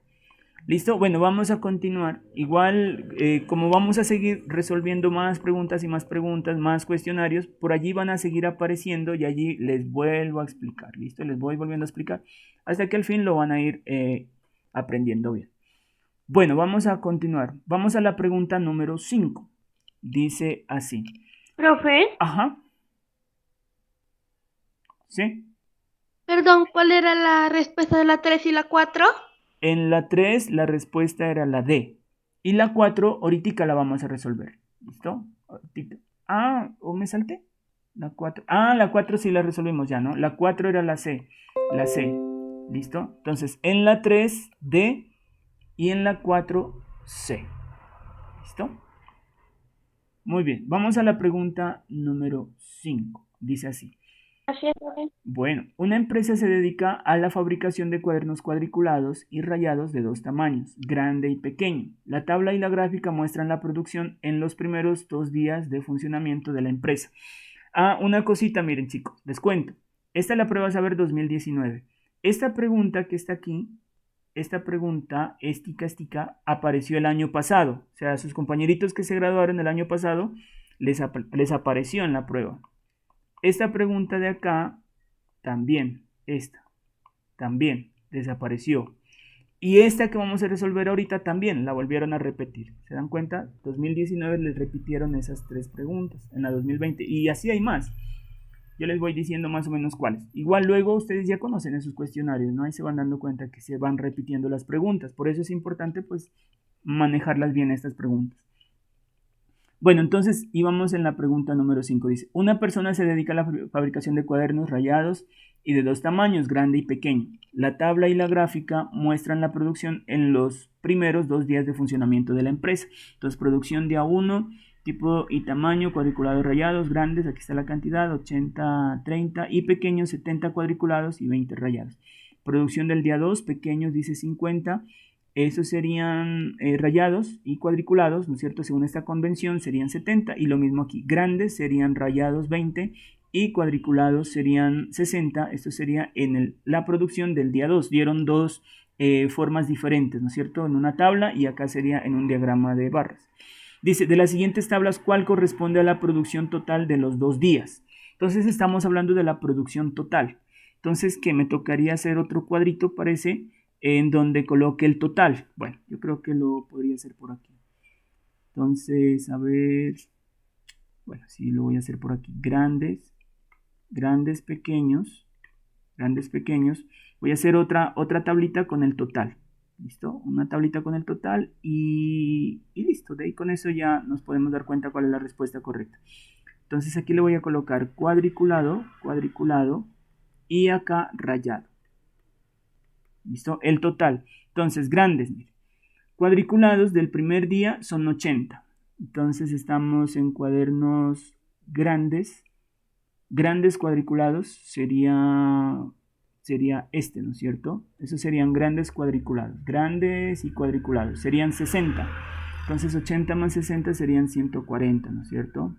¿Listo? Bueno, vamos a continuar. Igual, como vamos a seguir resolviendo más preguntas y más cuestionarios, por allí van a seguir apareciendo y allí les vuelvo a explicar. ¿Listo? Les voy volviendo a explicar hasta que al fin lo van a ir aprendiendo bien. Bueno, vamos a continuar. Vamos a la pregunta número 5. Dice así. Profe, Ajá. ¿Sí? perdón, ¿cuál era la respuesta de la 3 y la 4? En la 3 la respuesta era la D. Y la 4 ahorita la vamos a resolver. ¿Listo? Ahorita. Ah, ¿o me salté? La 4. Ah, la 4 sí la resolvimos ya, ¿no? La 4 era la C. La C. ¿Listo? Entonces, en la 3, D. Y en la 4, C. ¿Listo? Muy bien. Vamos a la pregunta número 5. Dice así. Así es, profe. Bueno, una empresa se dedica a la fabricación de cuadernos cuadriculados y rayados de dos tamaños, grande y pequeño. La tabla y la gráfica muestran la producción en los primeros 2 días de funcionamiento de la empresa. Ah, una cosita, miren chicos, les cuento. Esta es la prueba Saber 2019. Esta pregunta que está aquí, esta pregunta, estica, apareció el año pasado. O sea, a sus compañeritos que se graduaron el año pasado, les apareció en la prueba. Esta pregunta de acá, también desapareció. Y esta que vamos a resolver ahorita también la volvieron a repetir. ¿Se dan cuenta? 2019 les repitieron esas 3 preguntas en la 2020. Y así hay más. Yo les voy diciendo más o menos cuáles. Igual luego ustedes ya conocen esos cuestionarios, ¿no? Ahí se van dando cuenta que se van repitiendo las preguntas. Por eso es importante, pues, manejarlas bien estas preguntas. Bueno, entonces íbamos en la pregunta número 5. Dice, una persona se dedica a la fabricación de cuadernos rayados y de 2 tamaños, grande y pequeño. La tabla y la gráfica muestran la producción en los primeros 2 días de funcionamiento de la empresa. Entonces, producción día 1, tipo y tamaño, cuadriculados rayados, grandes, aquí está la cantidad, 80, 30, y pequeños, 70 cuadriculados y 20 rayados. Producción del día 2, pequeños, dice 50. Esos serían rayados y cuadriculados, ¿no es cierto? Según esta convención serían 70 y lo mismo aquí. Grandes serían rayados 20 y cuadriculados serían 60. Esto sería en la producción del día 2. Dieron 2 formas diferentes, ¿no es cierto? En una tabla y acá sería en un diagrama de barras. Dice, de las siguientes tablas, ¿cuál corresponde a la producción total de los 2 días? Entonces estamos hablando de la producción total. Entonces, que me tocaría hacer otro cuadrito, parece, en donde coloque el total. Bueno, yo creo que lo podría hacer por aquí. Entonces, a ver. Bueno, sí, lo voy a hacer por aquí. Grandes, pequeños. Voy a hacer otra tablita con el total. ¿Listo? Una tablita con el total y listo. De ahí con eso ya nos podemos dar cuenta cuál es la respuesta correcta. Entonces aquí le voy a colocar cuadriculado y acá rayado. ¿Listo? El total. Entonces, grandes, mire. Cuadriculados del primer día son 80. Entonces estamos en cuadernos grandes. Grandes cuadriculados sería este, ¿no es cierto? Esos serían grandes cuadriculados. Grandes y cuadriculados. Serían 60. Entonces 80 más 60 serían 140, ¿no es cierto?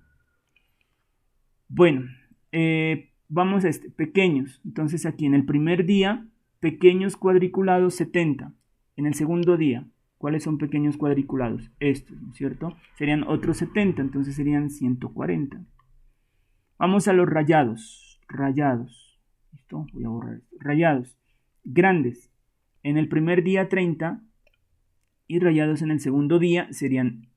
Bueno, vamos a este. Pequeños. Entonces aquí en el primer día, pequeños cuadriculados 70. En el segundo día, ¿cuáles son pequeños cuadriculados? Estos, ¿no es cierto? Serían otros 70, entonces serían 140. Vamos a los rayados. ¿Listo? Voy a borrar esto. Rayados. Grandes. En el primer día 30 y rayados en el segundo día serían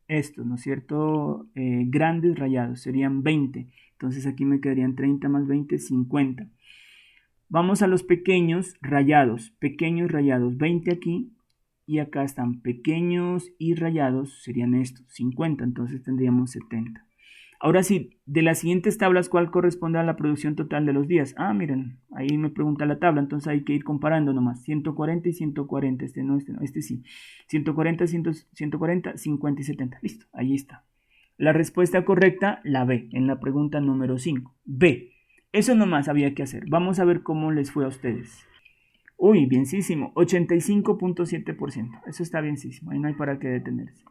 estos, ¿no es cierto? Grandes rayados serían 20. Entonces aquí me quedarían 30 más 20, 50. Vamos a los pequeños rayados. 20 aquí. Y acá están pequeños y rayados, serían estos, 50. Entonces tendríamos 70. Ahora sí, de las siguientes tablas, ¿cuál corresponde a la producción total de los días? Ah, miren, ahí me pregunta la tabla, entonces hay que ir comparando nomás. 140 y 140, este no, este sí. 140, 140, 50 y 70. Listo, ahí está. La respuesta correcta, la B, en la pregunta número 5. B. Eso nomás había que hacer. Vamos a ver cómo les fue a ustedes. Uy, bienísimo, 85.7%. Eso está bienísimo, ahí no hay para qué detenerse.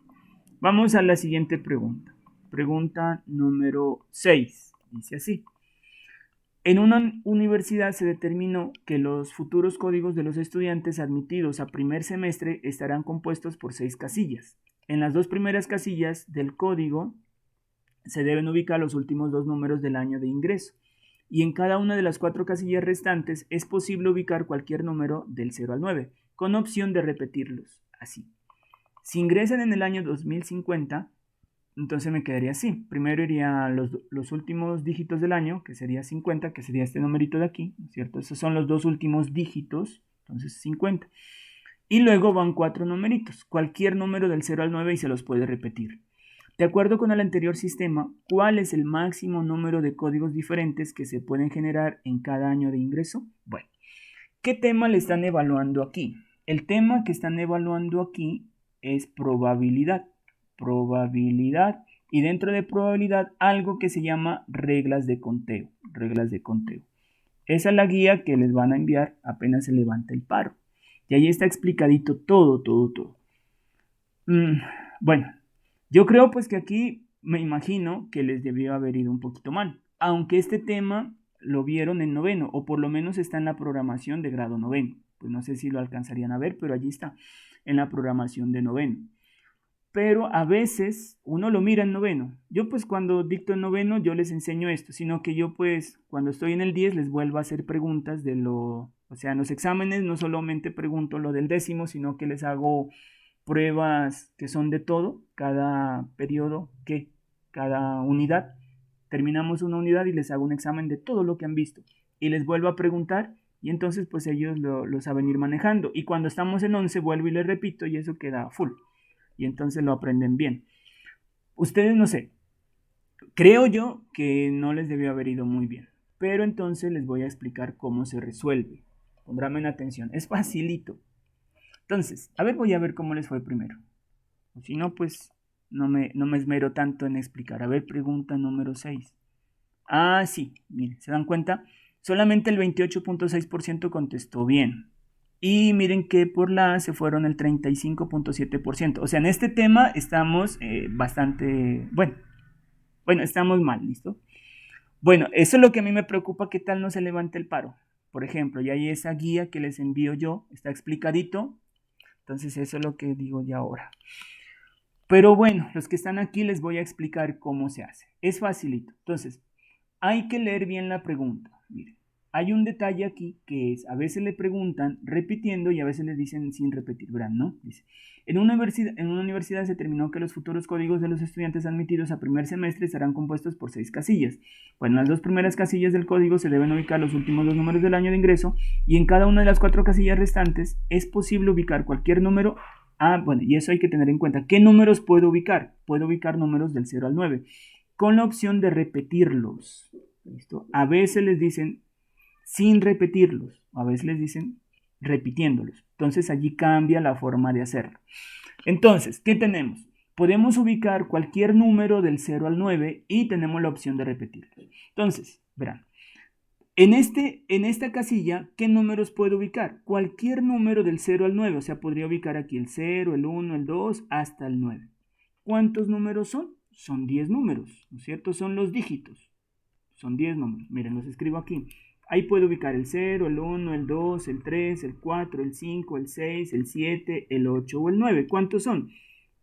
Vamos a la siguiente pregunta. Pregunta número 6. Dice así. En una universidad se determinó que los futuros códigos de los estudiantes admitidos a primer semestre estarán compuestos por 6 casillas. En las 2 primeras casillas del código se deben ubicar los últimos 2 números del año de ingreso. Y en cada una de las 4 casillas restantes es posible ubicar cualquier número del 0 al 9, con opción de repetirlos, así. Si ingresan en el año 2050, entonces me quedaría así. Primero iría los últimos dígitos del año, que sería 50, que sería este numerito de aquí, ¿no es cierto? Esos son los 2 últimos dígitos, entonces 50. Y luego van 4 numeritos, cualquier número del 0 al 9 y se los puede repetir. De acuerdo con el anterior sistema, ¿cuál es el máximo número de códigos diferentes que se pueden generar en cada año de ingreso? Bueno, ¿qué tema le están evaluando aquí? El tema que están evaluando aquí es probabilidad. Probabilidad. Y dentro de probabilidad, algo que se llama reglas de conteo. Reglas de conteo. Esa es la guía que les van a enviar apenas se levante el paro. Y ahí está explicadito todo. Bueno. Yo creo pues que aquí me imagino que les debió haber ido un poquito mal, aunque este tema lo vieron en noveno, o por lo menos está en la programación de grado noveno. Pues no sé si lo alcanzarían a ver, pero allí está, en la programación de noveno. Pero a veces uno lo mira en noveno. Yo pues cuando dicto en noveno yo les enseño esto, sino que yo pues cuando estoy en el 10 les vuelvo a hacer preguntas de o sea, en los exámenes no solamente pregunto lo del décimo, sino que les hago pruebas que son de todo, cada periodo, cada unidad. Terminamos una unidad y les hago un examen de todo lo que han visto. Y les vuelvo a preguntar y entonces pues ellos lo saben ir manejando. Y cuando estamos en 11 vuelvo y les repito y eso queda full. Y entonces lo aprenden bien. Ustedes no sé, creo yo que no les debió haber ido muy bien. Pero entonces les voy a explicar cómo se resuelve. Pondrán atención, es facilito. Entonces, voy a ver cómo les fue primero. O si no, pues no me esmero tanto en explicar. A ver, pregunta número 6. Ah, sí, miren, ¿se dan cuenta? Solamente el 28.6% contestó bien. Y miren que por la A se fueron el 35.7%. O sea, en este tema estamos bastante... Bueno, estamos mal, ¿listo? Bueno, eso es lo que a mí me preocupa, ¿qué tal no se levante el paro? Por ejemplo, ya hay esa guía que les envío yo, está explicadito. Entonces eso es lo que digo ya ahora. Pero bueno, los que están aquí les voy a explicar cómo se hace. Es facilito. Entonces, hay que leer bien la pregunta. Miren, hay un detalle aquí que es, a veces le preguntan repitiendo y a veces le dicen sin repetir. Verán, ¿no? Dice, en una universidad se determinó que los futuros códigos de los estudiantes admitidos a primer semestre estarán compuestos por 6 casillas. Bueno, en las 2 primeras casillas del código se deben ubicar los últimos 2 números del año de ingreso y en cada una de las 4 casillas restantes es posible ubicar cualquier número. Bueno, y eso hay que tener en cuenta. ¿Qué números puedo ubicar? Puedo ubicar números del 0 al 9 con la opción de repetirlos. ¿Listo? A veces les dicen sin repetirlos, a veces les dicen repitiéndolos. Entonces allí cambia la forma de hacerlo. Entonces, ¿qué tenemos? Podemos ubicar cualquier número del 0 al 9 y tenemos la opción de repetirlos. Entonces, verán, en esta casilla, ¿qué números puedo ubicar? Cualquier número del 0 al 9, o sea, podría ubicar aquí el 0, el 1, el 2, hasta el 9. ¿Cuántos números son? Son 10 números, ¿no es cierto? Son los dígitos. Son 10 números. Miren, los escribo aquí. Ahí puedo ubicar el 0, el 1, el 2, el 3, el 4, el 5, el 6, el 7, el 8 o el 9. ¿Cuántos son?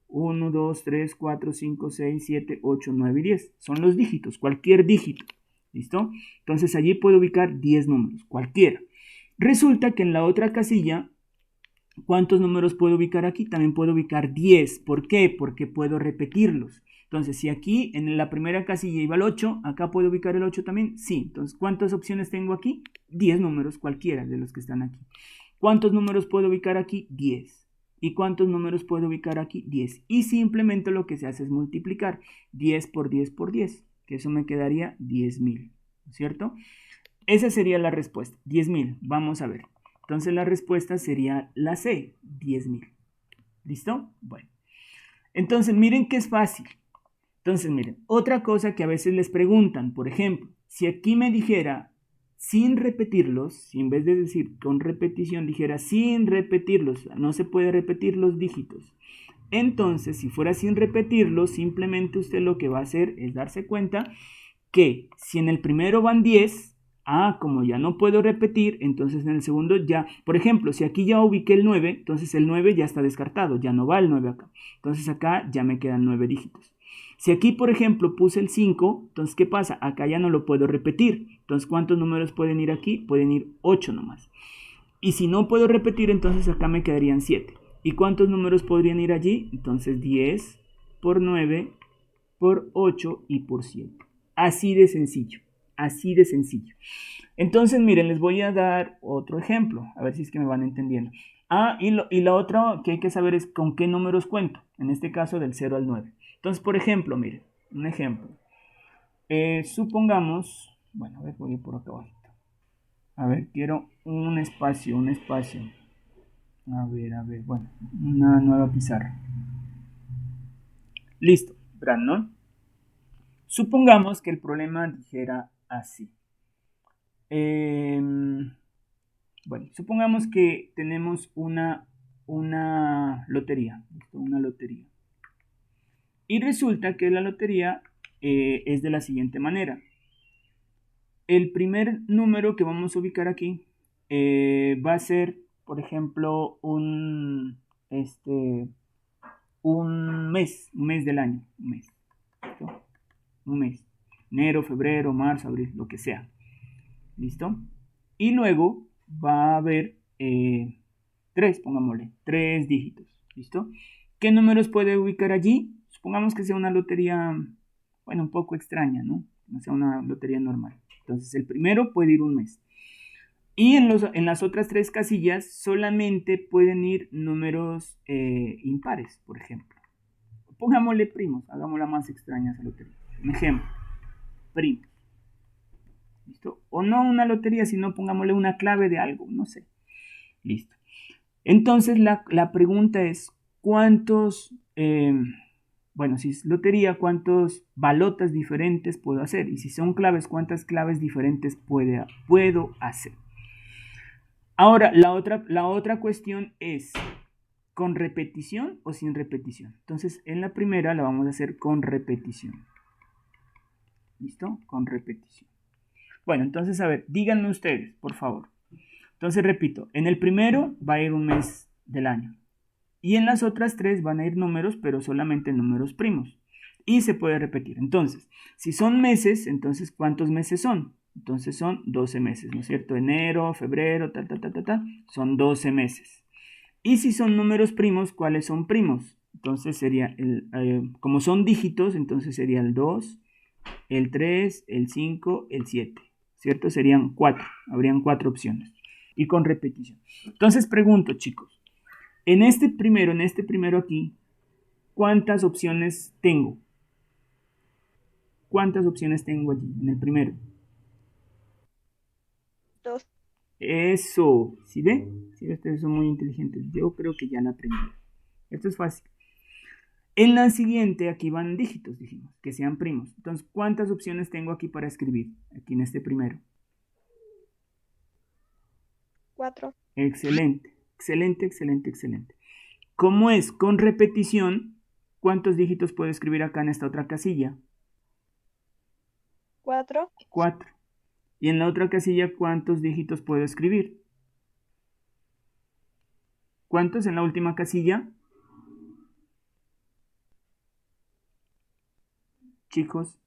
1, 2, 3, 4, 5, 6, 7, 8, 9 y 10. Son los dígitos, cualquier dígito. ¿Listo? Entonces allí puedo ubicar 10 números, cualquiera. Resulta que en la otra casilla, ¿cuántos números puedo ubicar aquí? También puedo ubicar 10. ¿Por qué? Porque puedo repetirlos. Entonces, si aquí en la primera casilla iba el 8, ¿acá puedo ubicar el 8 también? Sí. Entonces, ¿cuántas opciones tengo aquí? 10 números, cualquiera de los que están aquí. ¿Cuántos números puedo ubicar aquí? 10. ¿Y cuántos números puedo ubicar aquí? 10. Y simplemente lo que se hace es multiplicar 10 por 10 por 10, que eso me quedaría 10.000, ¿cierto? Esa sería la respuesta, 10.000. Vamos a ver. Entonces, la respuesta sería la C, 10.000. ¿Listo? Bueno. Entonces, miren que es fácil. Entonces, miren, otra cosa que a veces les preguntan, por ejemplo, si aquí me dijera sin repetirlos, si en vez de decir con repetición dijera sin repetirlos, no se puede repetir los dígitos. Entonces, si fuera sin repetirlos, simplemente usted lo que va a hacer es darse cuenta que si en el primero van 10, Ah, como ya no puedo repetir, entonces en el segundo ya, por ejemplo, si aquí ya ubiqué el 9, entonces el 9 ya está descartado, ya no va el 9 acá. Entonces acá ya me quedan 9 dígitos. Si aquí, por ejemplo, puse el 5, entonces ¿qué pasa? Acá ya no lo puedo repetir. Entonces, ¿cuántos números pueden ir aquí? Pueden ir 8 nomás. Y si no puedo repetir, entonces acá me quedarían 7. ¿Y cuántos números podrían ir allí? Entonces 10 por 9 por 8 y por 7. Así de sencillo. Así de sencillo. Entonces, miren, les voy a dar otro ejemplo. A ver si es que me van entendiendo. Ah, y la otra que hay que saber es con qué números cuento. En este caso, del 0 al 9. Entonces, por ejemplo, miren, un ejemplo. Supongamos, bueno, a ver, voy a ir por acá abajo. A ver, quiero un espacio, un espacio. A ver, bueno, una nueva pizarra. Listo, verán, ¿no? Supongamos que el problema dijera así. Bueno, supongamos que tenemos una lotería. Una lotería. Y resulta que la lotería es de la siguiente manera. El primer número que vamos a ubicar aquí va a ser, por ejemplo, un mes del año. Un mes. ¿Listo? Un mes. Enero, febrero, marzo, abril, lo que sea. ¿Listo? Y luego va a haber 3, pongámosle, 3 dígitos. ¿Listo? ¿Qué números puede ubicar allí? Supongamos que sea una lotería, bueno, un poco extraña, ¿no? No sea una lotería normal. Entonces, el primero puede ir un mes. Y en las otras 3 casillas solamente pueden ir números impares, por ejemplo. Pongámosle primos, hagámosla más extraña esa lotería. Un ejemplo, primos. ¿Listo? O no una lotería, sino pongámosle una clave de algo, no sé. Listo. Entonces la pregunta es, ¿cuántos, bueno, si es lotería, cuántas balotas diferentes puedo hacer? Y si son claves, ¿cuántas claves diferentes puedo hacer? Ahora, la otra cuestión es, ¿con repetición o sin repetición? Entonces, en la primera la vamos a hacer con repetición. ¿Listo? Con repetición. Bueno, entonces, a ver, díganme ustedes, por favor. Entonces, repito, en el primero va a ir un mes del año. Y en las otras 3 van a ir números, pero solamente números primos. Y se puede repetir. Entonces, si son meses, entonces, ¿cuántos meses son? Entonces son 12 meses, ¿no es cierto? Enero, febrero, son 12 meses. Y si son números primos, ¿cuáles son primos? Entonces sería, como son dígitos, entonces sería el 2, el 3, el 5, el 7, ¿cierto? Serían 4, habrían 4 opciones. Y con repetición. Entonces pregunto, chicos, en este primero aquí, ¿cuántas opciones tengo? ¿Cuántas opciones tengo allí, en el primero? 2. Eso, ¿sí ve? Sí, ustedes son muy inteligentes. Yo creo que ya la aprendí. Esto es fácil. En la siguiente, aquí van dígitos, dijimos, que sean primos. Entonces, ¿cuántas opciones tengo aquí para escribir? Aquí en este primero. 4. Excelente, excelente, excelente, excelente. ¿Cómo es con repetición? ¿Cuántos dígitos puedo escribir acá en esta otra casilla? 4. 4. Y en la otra casilla, ¿cuántos dígitos puedo escribir? ¿Cuántos en la última casilla? Chicos,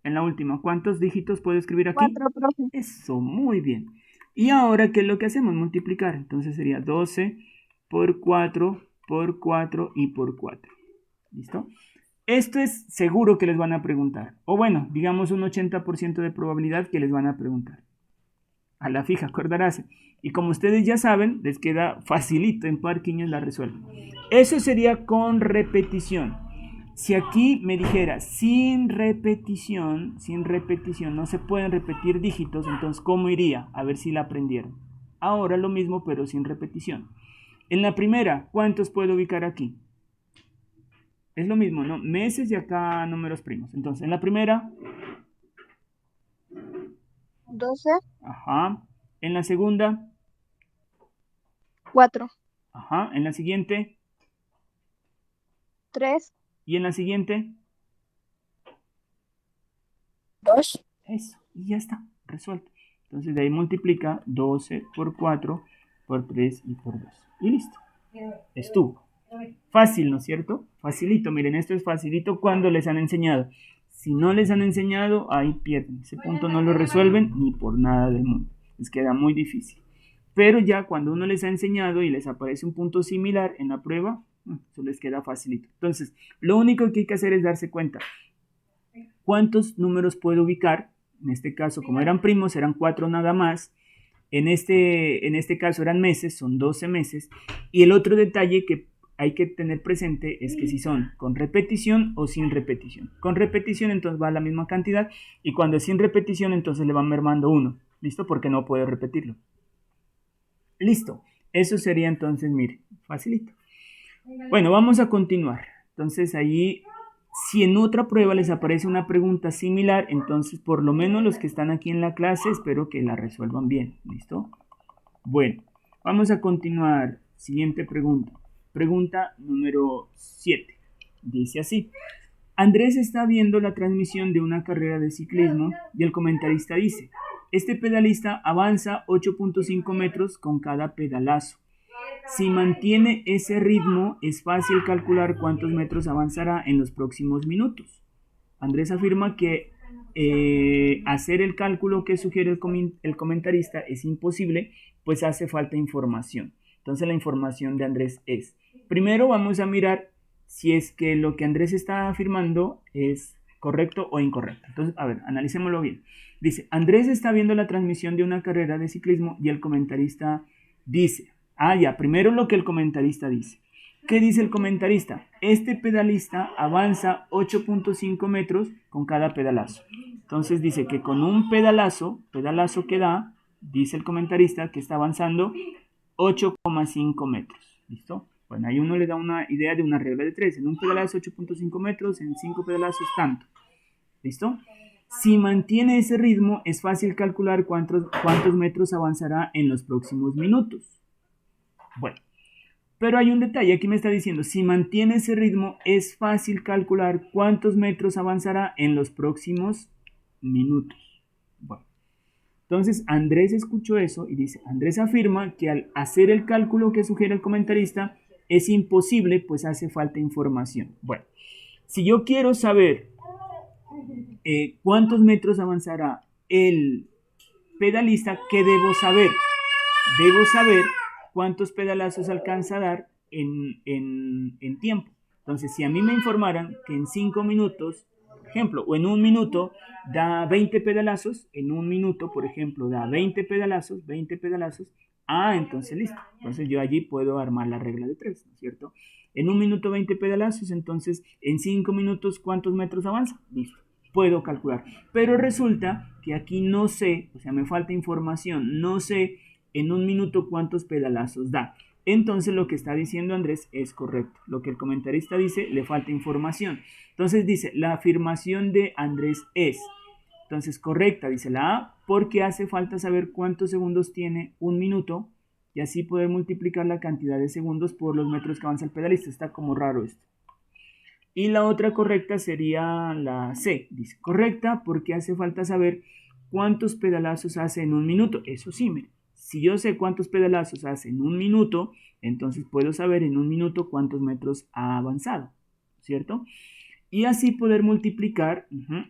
en la última, ¿cuántos dígitos puedo escribir aquí? 4, profe. Eso, muy bien. Y ahora, ¿qué es lo que hacemos? Multiplicar. Entonces sería 12 por 4 por 4 y por 4. ¿Listo? Esto es seguro que les van a preguntar. O bueno, digamos un 80% de probabilidad que les van a preguntar. A la fija, acordarás. Y como ustedes ya saben, les queda facilito, en Parquiños la resuelven. Eso sería con repetición. Si aquí me dijera sin repetición, no se pueden repetir dígitos, entonces ¿cómo iría? A ver si la aprendieron. Ahora lo mismo, pero sin repetición. En la primera, ¿cuántos puedo ubicar aquí? Es lo mismo, ¿no? Meses y acá números primos. Entonces, en la primera, 12. ajá. En la segunda, 4. ajá. En la siguiente, 3. y en la siguiente, 2. eso. Y ya está, resuelto. Entonces de ahí multiplica 12 por 4 por 3 y por 2. Y listo. Estuvo. Fácil, ¿no es cierto? Facilito. Miren, esto es facilito cuando les han enseñado. Si no les han enseñado, ahí pierden. Ese punto no lo resuelven ni por nada del mundo. Les queda muy difícil. Pero ya cuando uno les ha enseñado y les aparece un punto similar en la prueba, eso les queda facilito. Entonces, lo único que hay que hacer es darse cuenta cuántos números puedo ubicar. En este caso, como eran primos, eran 4 nada más. En este caso eran meses, son 12 meses. Y el otro detalle que hay que tener presente es que si son con repetición o sin repetición. Con repetición entonces va a la misma cantidad y cuando es sin repetición entonces le van mermando 1. ¿Listo? Porque no puede repetirlo. Listo. Eso sería entonces, mire, facilito. Bueno, vamos a continuar. Entonces ahí, si en otra prueba les aparece una pregunta similar, entonces por lo menos los que están aquí en la clase espero que la resuelvan bien. ¿Listo? Bueno, vamos a continuar. Siguiente pregunta. Pregunta número 7. Dice así. Andrés está viendo la transmisión de una carrera de ciclismo y el comentarista dice, este pedalista avanza 8.5 metros con cada pedalazo. Si mantiene ese ritmo, es fácil calcular cuántos metros avanzará en los próximos minutos. Andrés afirma que hacer el cálculo que sugiere el comentarista es imposible, pues hace falta información. Entonces la información de Andrés es, primero vamos a mirar si es que lo que Andrés está afirmando es correcto o incorrecto. Entonces, a ver, analicémoslo bien. Dice, Andrés está viendo la transmisión de una carrera de ciclismo y el comentarista dice, primero lo que el comentarista dice. ¿Qué dice el comentarista? Este pedalista avanza 8.5 metros con cada pedalazo. Entonces dice que con un pedalazo que da, dice el comentarista que está avanzando 8,5 metros. ¿Listo? Bueno, ahí uno le da una idea de una regla de 3. En un pedalazo 8.5 metros, en 5 pedalazos tanto. ¿Listo? Si mantiene ese ritmo, es fácil calcular cuántos metros avanzará en los próximos minutos. Bueno, pero hay un detalle. Aquí me está diciendo, si mantiene ese ritmo, es fácil calcular cuántos metros avanzará en los próximos minutos. Bueno. Entonces Andrés escuchó eso y dice, Andrés afirma que al hacer el cálculo que sugiere el comentarista es imposible, pues hace falta información. Bueno, si yo quiero saber cuántos metros avanzará el pedalista, ¿qué debo saber? Debo saber cuántos pedalazos alcanza a dar en tiempo. Entonces, si a mí me informaran que en 5 minutos, por ejemplo, o en un minuto da 20 pedalazos, en un minuto, por ejemplo, da 20 pedalazos, entonces listo. Entonces yo allí puedo armar la regla de 3, ¿no es cierto? En un minuto 20 pedalazos, entonces en 5 minutos, ¿cuántos metros avanza? Listo, puedo calcular. Pero resulta que aquí no sé, o sea, me falta información, no sé en un minuto cuántos pedalazos da. Entonces lo que está diciendo Andrés es correcto. Lo que el comentarista dice, le falta información. Entonces dice, la afirmación de Andrés es, entonces correcta, dice la A, porque hace falta saber cuántos segundos tiene un minuto y así poder multiplicar la cantidad de segundos por los metros que avanza el pedalista. Está como raro esto. Y la otra correcta sería la C, dice, correcta porque hace falta saber cuántos pedalazos hace en un minuto. Eso sí, mire. Si yo sé cuántos pedalazos hace en un minuto, entonces puedo saber en un minuto cuántos metros ha avanzado, ¿cierto? Y así poder multiplicar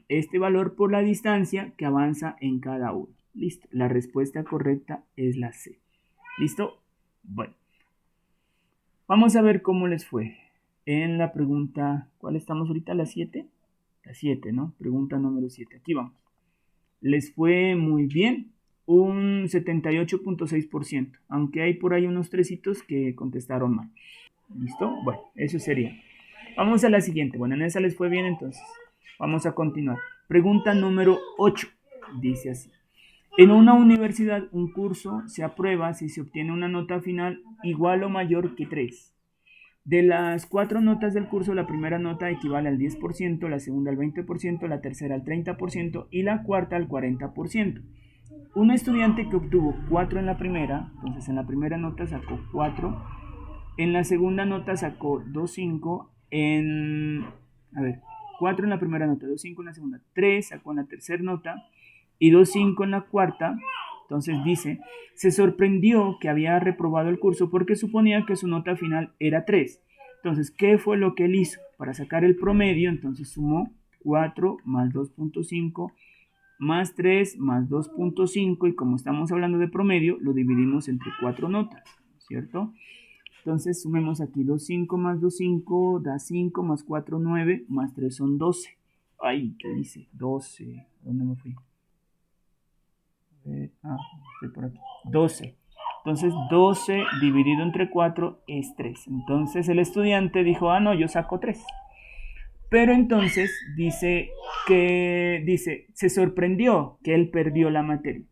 este valor por la distancia que avanza en cada uno. Listo, la respuesta correcta es la C. ¿Listo? Bueno, vamos a ver cómo les fue en la pregunta, ¿cuál estamos ahorita? ¿La 7? La 7, ¿no? Pregunta número 7, aquí vamos. Les fue muy bien. Un 78.6%, aunque hay por ahí unos tresitos que contestaron mal. ¿Listo? Bueno, eso sería. Vamos a la siguiente. Bueno, en esa les fue bien, entonces vamos a continuar. Pregunta número 8. Dice así. En una universidad, un curso se aprueba si se obtiene una nota final igual o mayor que 3. De las 4 notas del curso, la primera nota equivale al 10%, la segunda al 20%, la tercera al 30% y la cuarta al 40%. Un estudiante que obtuvo 4 en la primera, entonces en la primera nota sacó 4, en la segunda nota sacó 2.5, 4 en la primera nota, 2.5 en la segunda, 3 sacó en la tercera nota y 2.5 en la cuarta, Entonces dice, se sorprendió que había reprobado el curso porque suponía que su nota final era 3. Entonces, ¿qué fue lo que él hizo? Para sacar el promedio, entonces sumó 4 más 2.5 más 3 más 2.5 y como estamos hablando de promedio, lo dividimos entre 4 notas, ¿cierto? Entonces sumemos aquí 2,5 más 2,5 da 5 más 4, 9 más 3 son 12. Ay, ¿qué dice? 12. ¿Dónde me fui? Estoy por aquí. 12. Entonces 12 dividido entre 4 es 3. Entonces el estudiante dijo, no, yo saco 3. Pero entonces dice, se sorprendió que él perdió la materia.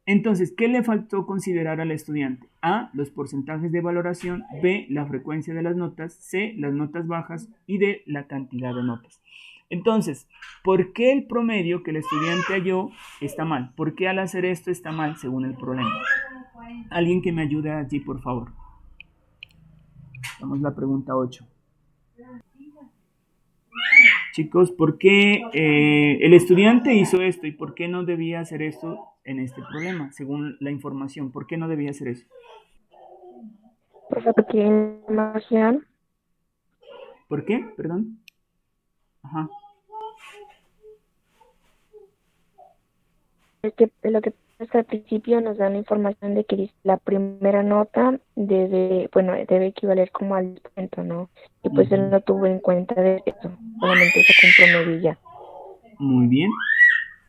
Entonces, ¿qué le faltó considerar al estudiante? A, los porcentajes de valoración, B, la frecuencia de las notas, C, las notas bajas y D, la cantidad de notas. Entonces, ¿por qué el promedio que el estudiante halló está mal? ¿Por qué al hacer esto está mal según el problema? Alguien que me ayude allí, por favor. Vamos a la pregunta 8. Chicos, ¿por qué el estudiante hizo esto y por qué no debía hacer esto en este problema? Según la información, ¿por qué no debía hacer eso? Por repetir la información, ¿Por qué? Perdón. Ajá. lo que pasa es que al principio nos dan la información de que la primera nota debe equivaler como al descuento, ¿no? Y pues él no tuvo en cuenta de eso, solamente sacó un promedio y ya. Muy bien.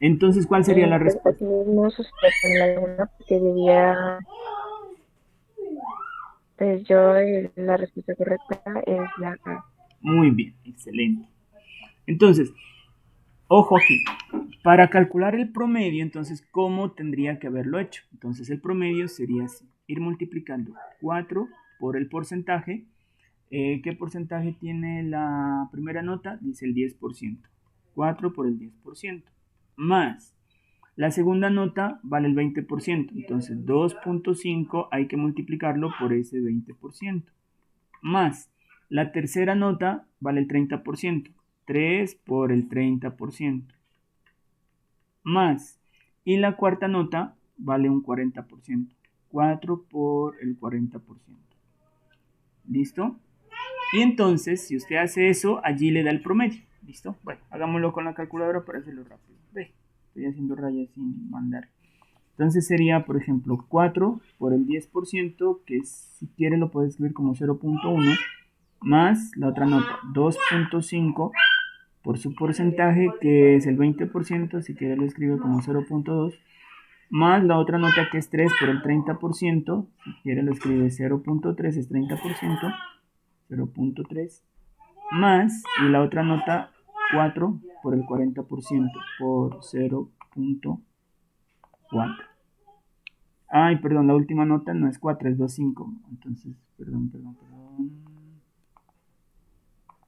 Entonces, ¿cuál sería la respuesta? No sucede con la laguna porque debía, pues la respuesta correcta es la A. Muy bien, excelente. Entonces, ojo aquí, para calcular el promedio, entonces, ¿cómo tendría que haberlo hecho? Entonces, el promedio sería así, ir multiplicando 4 por el porcentaje. ¿Qué porcentaje tiene la primera nota? Dice el 10%. 4 por el 10%. Más la segunda nota vale el 20%. Entonces 2.5 hay que multiplicarlo por ese 20%. Más la tercera nota vale el 30%. 3 por el 30%. Más. Y la cuarta nota vale un 40%. 4 por el 40%. ¿Listo? Y entonces, si usted hace eso, allí le da el promedio. ¿Listo? Bueno, hagámoslo con la calculadora para hacerlo rápido. Ve, estoy haciendo rayas sin mandar. Entonces sería, por ejemplo, 4 por el 10%, que si quiere lo puede escribir como 0.1, más la otra nota, 2.5 por su porcentaje, que es el 20%, si quiere lo escribe como 0.2, más la otra nota que es 3 por el 30%, si quiere lo escribe 0.3, es 30%, 0.3, más, y la otra nota 4 por el 40%, por 0.4. Ay, perdón, la última nota no es 4, es 2.5. Entonces, perdón.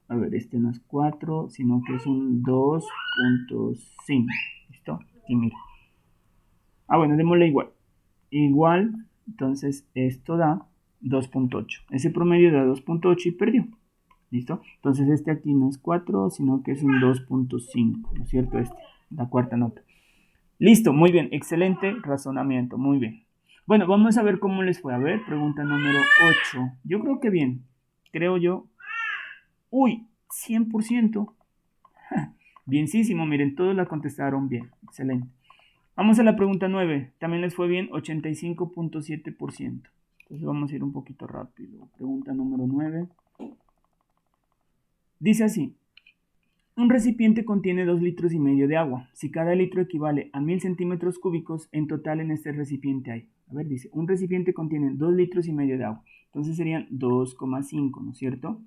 A ver, este no es 4, sino que es un 2.5. ¿Listo? Y mira. Bueno, démosle igual. Igual, entonces esto da 2.8. Ese promedio da 2.8 y perdió. ¿Listo? Entonces este aquí no es 4, sino que es un 2.5, ¿no es cierto? La cuarta nota. Listo, muy bien, excelente razonamiento, muy bien. Bueno, vamos a ver cómo les fue. A ver, pregunta número 8. Yo creo que bien, creo yo. Uy, 100%. Bienísimo, miren, todos la contestaron bien, excelente. Vamos a la pregunta 9, también les fue bien, 85.7%. Entonces vamos a ir un poquito rápido. Pregunta número 9. Dice así, un recipiente contiene 2,5 litros de agua. Si cada litro equivale a 1000 centímetros cúbicos, en total en este recipiente hay. A ver, dice, un recipiente contiene 2,5 litros de agua. Entonces serían 2,5, ¿no es cierto?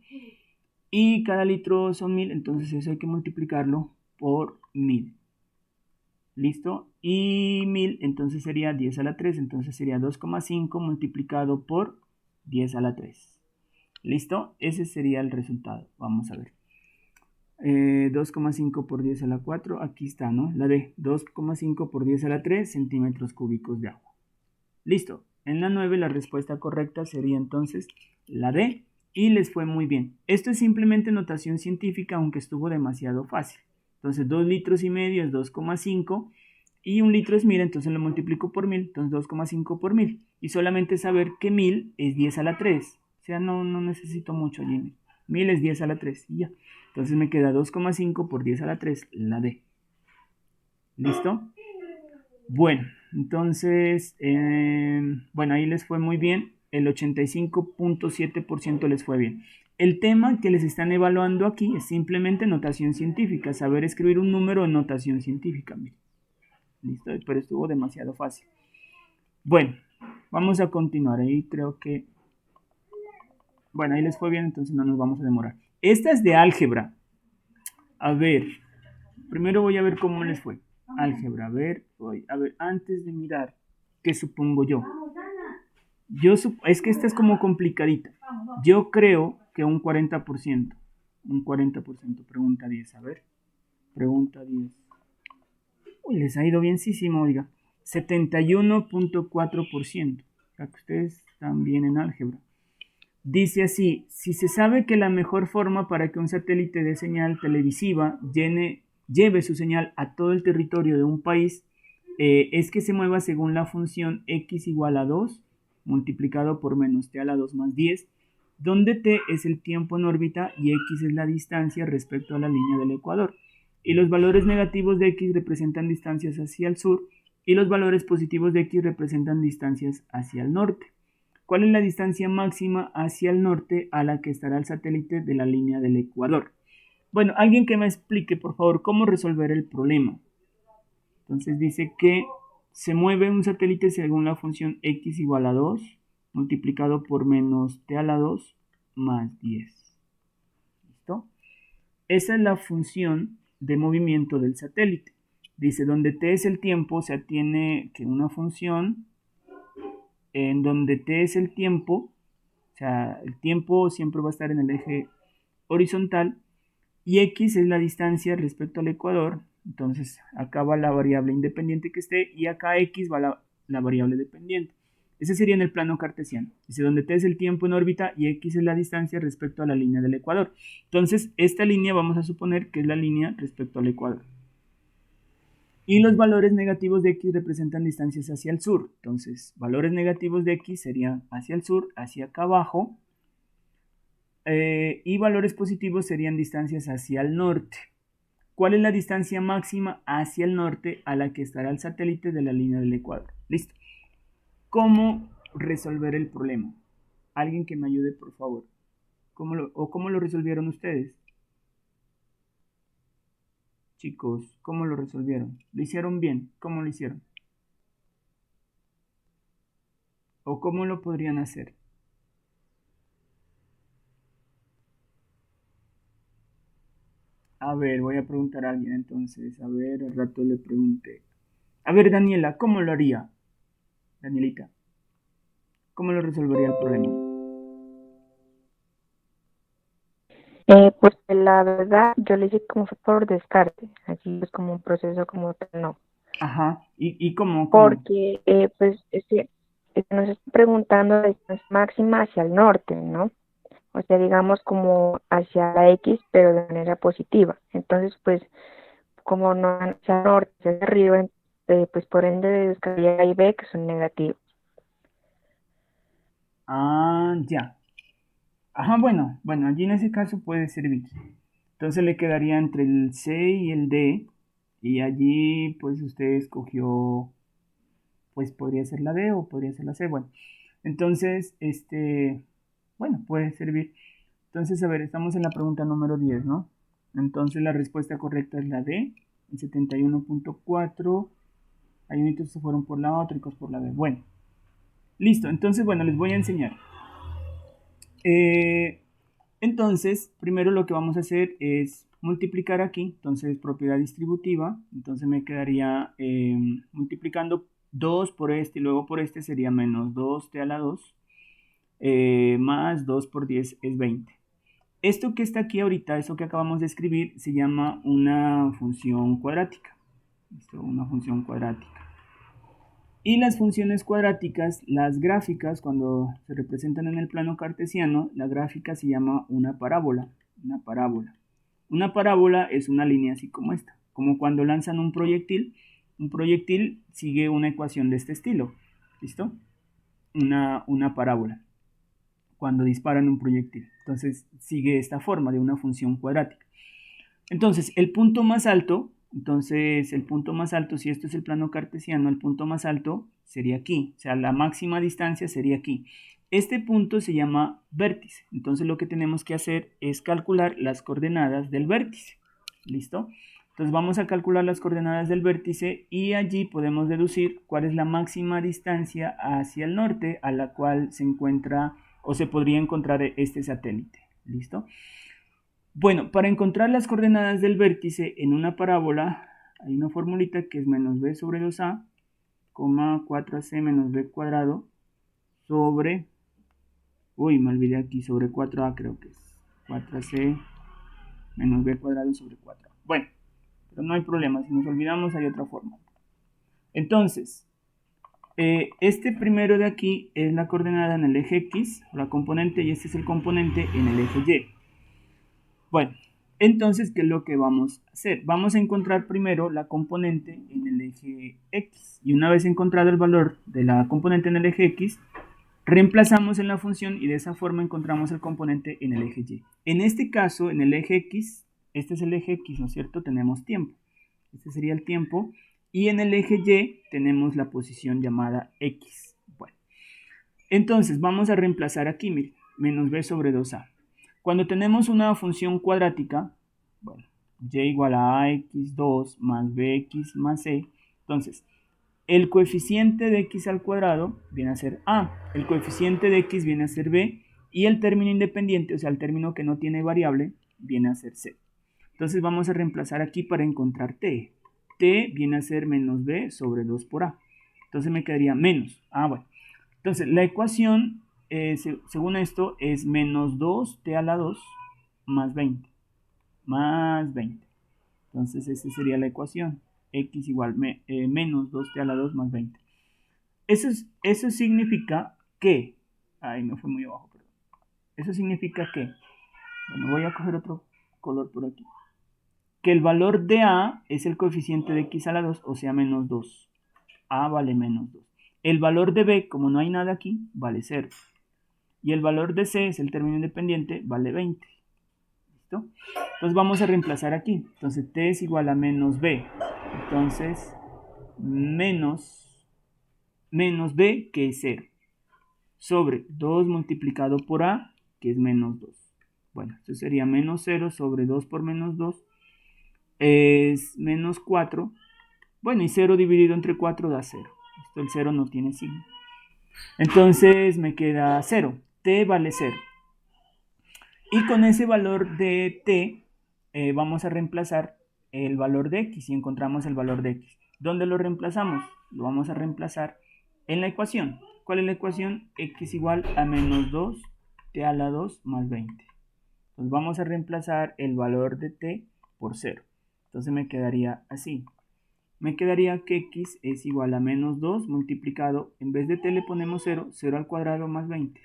Y cada litro son 1000, entonces eso hay que multiplicarlo por 1000. ¿Listo? Y 1000, entonces sería 10 a la 3, entonces sería 2,5 multiplicado por 10 a la 3. ¿Listo? Ese sería el resultado. Vamos a ver. 2,5 por 10 a la 4. Aquí está, ¿no? La D. 2,5 por 10 a la 3 centímetros cúbicos de agua. Listo. En la 9 la respuesta correcta sería entonces la D. Y les fue muy bien. Esto es simplemente notación científica, aunque estuvo demasiado fácil. Entonces 2,5 litros es 2,5. Y un litro es 1000, entonces lo multiplico por 1000, entonces 2,5 por 1000. Y solamente saber que 1000 es 10 a la 3. O sea, no necesito mucho, Jimmy. 1000 es 10 a la 3 y ya. Entonces me queda 2,5 por 10 a la 3, la D. ¿Listo? Bueno, entonces, bueno, ahí les fue muy bien. El 85.7% les fue bien. El tema que les están evaluando aquí es simplemente notación científica, saber escribir un número en notación científica. Miren. Listo, pero estuvo demasiado fácil. Bueno, vamos a continuar. Ahí creo que... Bueno, ahí les fue bien, entonces no nos vamos a demorar. Esta es de álgebra. A ver, primero voy a ver cómo les fue. Álgebra, a ver, antes de mirar, ¿qué supongo yo? Es que esta es como complicadita. Yo creo que un 40%. Un 40%. Pregunta 10, a ver. Pregunta 10. Uy, les ha ido bienísimo, oiga. 71.4%. O sea que ustedes están bien en álgebra. Dice así, si se sabe que la mejor forma para que un satélite de señal televisiva lleve su señal a todo el territorio de un país, es que se mueva según la función x igual a 2 multiplicado por menos t a la 2 más 10, donde t es el tiempo en órbita y x es la distancia respecto a la línea del ecuador. Y los valores negativos de x representan distancias hacia el sur y los valores positivos de x representan distancias hacia el norte. ¿Cuál es la distancia máxima hacia el norte a la que estará el satélite de la línea del ecuador? Bueno, alguien que me explique, por favor, cómo resolver el problema. Entonces dice que se mueve un satélite según la función x igual a 2 multiplicado por menos t a la 2 más 10. ¿Listo? Esa es la función de movimiento del satélite. Dice, donde t es el tiempo, o sea, tiene que una función en donde t es el tiempo, o sea, el tiempo siempre va a estar en el eje horizontal, y x es la distancia respecto al ecuador. Entonces acá va la variable independiente que esté y acá x va la variable dependiente. Ese sería en el plano cartesiano. Dice donde t es el tiempo en órbita y x es la distancia respecto a la línea del ecuador. Entonces esta línea vamos a suponer que es la línea respecto al ecuador. Y los valores negativos de x representan distancias hacia el sur. Entonces valores negativos de x serían hacia el sur, hacia acá abajo. Y valores positivos serían distancias hacia el norte. ¿Cuál es la distancia máxima hacia el norte a la que estará el satélite de la línea del ecuador? Listo. ¿Cómo resolver el problema? Alguien que me ayude, por favor. ¿Cómo lo resolvieron ustedes? Chicos, ¿cómo lo resolvieron? ¿Lo hicieron bien? ¿Cómo lo hicieron? ¿O cómo lo podrían hacer? A ver, voy a preguntar a alguien entonces. A ver, al rato le pregunté. A ver, Daniela, ¿cómo lo haría? Danielita, ¿cómo lo resolvería el problema? Pues la verdad, yo le hice como fue por descarte. Aquí es como un proceso como tal, no. Ajá, ¿y cómo? Porque, pues, nos está preguntando la distancia máxima hacia el norte, ¿no? O sea, digamos como hacia la X, pero de manera positiva. Entonces, pues, como no hacia el norte, hacia arriba, pues por ende descartaría A y B, que son negativos. Ah, ya. Ajá, bueno, allí en ese caso puede servir. Entonces le quedaría entre el C y el D. Y allí, pues, usted escogió, pues, podría ser la D o podría ser la C. Bueno, entonces, bueno, puede servir. Entonces, a ver, estamos en la pregunta número 10, ¿no? Entonces la respuesta correcta es la D, el 71.4. Hay unitos que se fueron por la A, otros por la B. Bueno, listo. Entonces, bueno, les voy a enseñar. Entonces, primero lo que vamos a hacer es multiplicar aquí. Entonces, propiedad distributiva. Entonces me quedaría multiplicando 2 por este y luego por este sería menos 2t a la 2 más 2 por 10 es 20. Esto que está aquí ahorita, eso que acabamos de escribir, se llama una función cuadrática. Una función cuadrática. Y las funciones cuadráticas, las gráficas, cuando se representan en el plano cartesiano, la gráfica se llama una parábola. Una parábola. Una parábola es una línea así como esta. Como cuando lanzan un proyectil Un proyectil sigue una ecuación de este estilo, ¿listo? Una parábola, cuando disparan un proyectil. Entonces sigue esta forma de una función cuadrática. Entonces el punto más alto, si esto es el plano cartesiano, el punto más alto sería aquí, o sea, la máxima distancia sería aquí. Este punto se llama vértice, entonces lo que tenemos que hacer es calcular las coordenadas del vértice, ¿listo? Entonces vamos a calcular las coordenadas del vértice y allí podemos deducir cuál es la máxima distancia hacia el norte a la cual se encuentra o se podría encontrar este satélite, ¿listo? Bueno, para encontrar las coordenadas del vértice en una parábola hay una formulita que es menos b sobre 2a, 4ac menos b cuadrado sobre, me olvidé aquí, sobre 4a creo que es, 4ac menos b cuadrado sobre 4a. Bueno, pero no hay problema, si nos olvidamos hay otra forma. Entonces, este primero de aquí es la coordenada en el eje X, la componente, y este es el componente en el eje Y. Bueno, entonces, ¿qué es lo que vamos a hacer? Vamos a encontrar primero la componente en el eje X. Y una vez encontrado el valor de la componente en el eje X, reemplazamos en la función y de esa forma encontramos el componente en el eje Y. En este caso, en el eje X, este es el eje X, ¿no es cierto? Tenemos tiempo. Este sería el tiempo. Y en el eje Y tenemos la posición llamada X. Bueno, entonces vamos a reemplazar aquí, miren, menos b sobre 2a. Cuando tenemos una función cuadrática, bueno, y igual a ax2 más bx más c, entonces, el coeficiente de x al cuadrado viene a ser a, el coeficiente de x viene a ser b, y el término independiente, o sea, el término que no tiene variable, viene a ser c. Entonces vamos a reemplazar aquí para encontrar t. T viene a ser menos b sobre 2 por a. Entonces me quedaría menos. Bueno. Entonces la ecuación, según esto, es menos 2t a la 2 más 20. Más 20. Entonces esa sería la ecuación. X igual menos 2t a la 2 más 20. Eso significa que... me fue muy abajo, perdón. Eso significa que... Bueno, voy a coger otro color por aquí. Que el valor de a es el coeficiente de x a la 2, o sea, menos 2. A vale menos 2. El valor de b, como no hay nada aquí, vale 0. Y el valor de c es el término independiente, vale 20. ¿Listo? Entonces vamos a reemplazar aquí. Entonces t es igual a menos b. Entonces, menos b, que es 0. Sobre 2 multiplicado por a, que es menos 2. Bueno, esto sería menos 0 sobre 2 por menos 2. Es menos 4. Bueno, y 0 dividido entre 4 da 0. Esto, el 0 no tiene signo. Entonces me queda 0. T vale 0. Y con ese valor de t vamos a reemplazar el valor de x y encontramos el valor de x. ¿Dónde lo reemplazamos? Lo vamos a reemplazar en la ecuación. ¿Cuál es la ecuación? X igual a menos 2 t a la 2 más 20. Entonces vamos a reemplazar el valor de t por 0. Entonces me quedaría así. Me quedaría que x es igual a menos 2 multiplicado, en vez de t le ponemos 0, 0 al cuadrado más 20.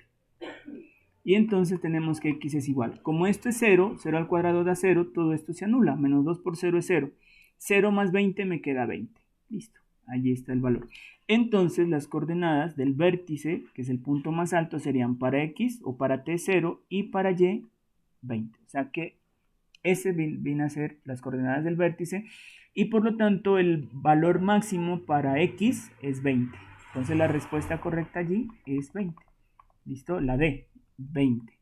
Y entonces tenemos que x es igual. Como esto es 0, 0 al cuadrado da 0, todo esto se anula. Menos 2 por 0 es 0. 0 más 20 me queda 20. Listo, allí está el valor. Entonces las coordenadas del vértice, que es el punto más alto, serían para x o para t 0 y para y 20. O sea que ese viene a ser las coordenadas del vértice y por lo tanto el valor máximo para x es 20. Entonces la respuesta correcta allí es 20. ¿Listo? La D, 20.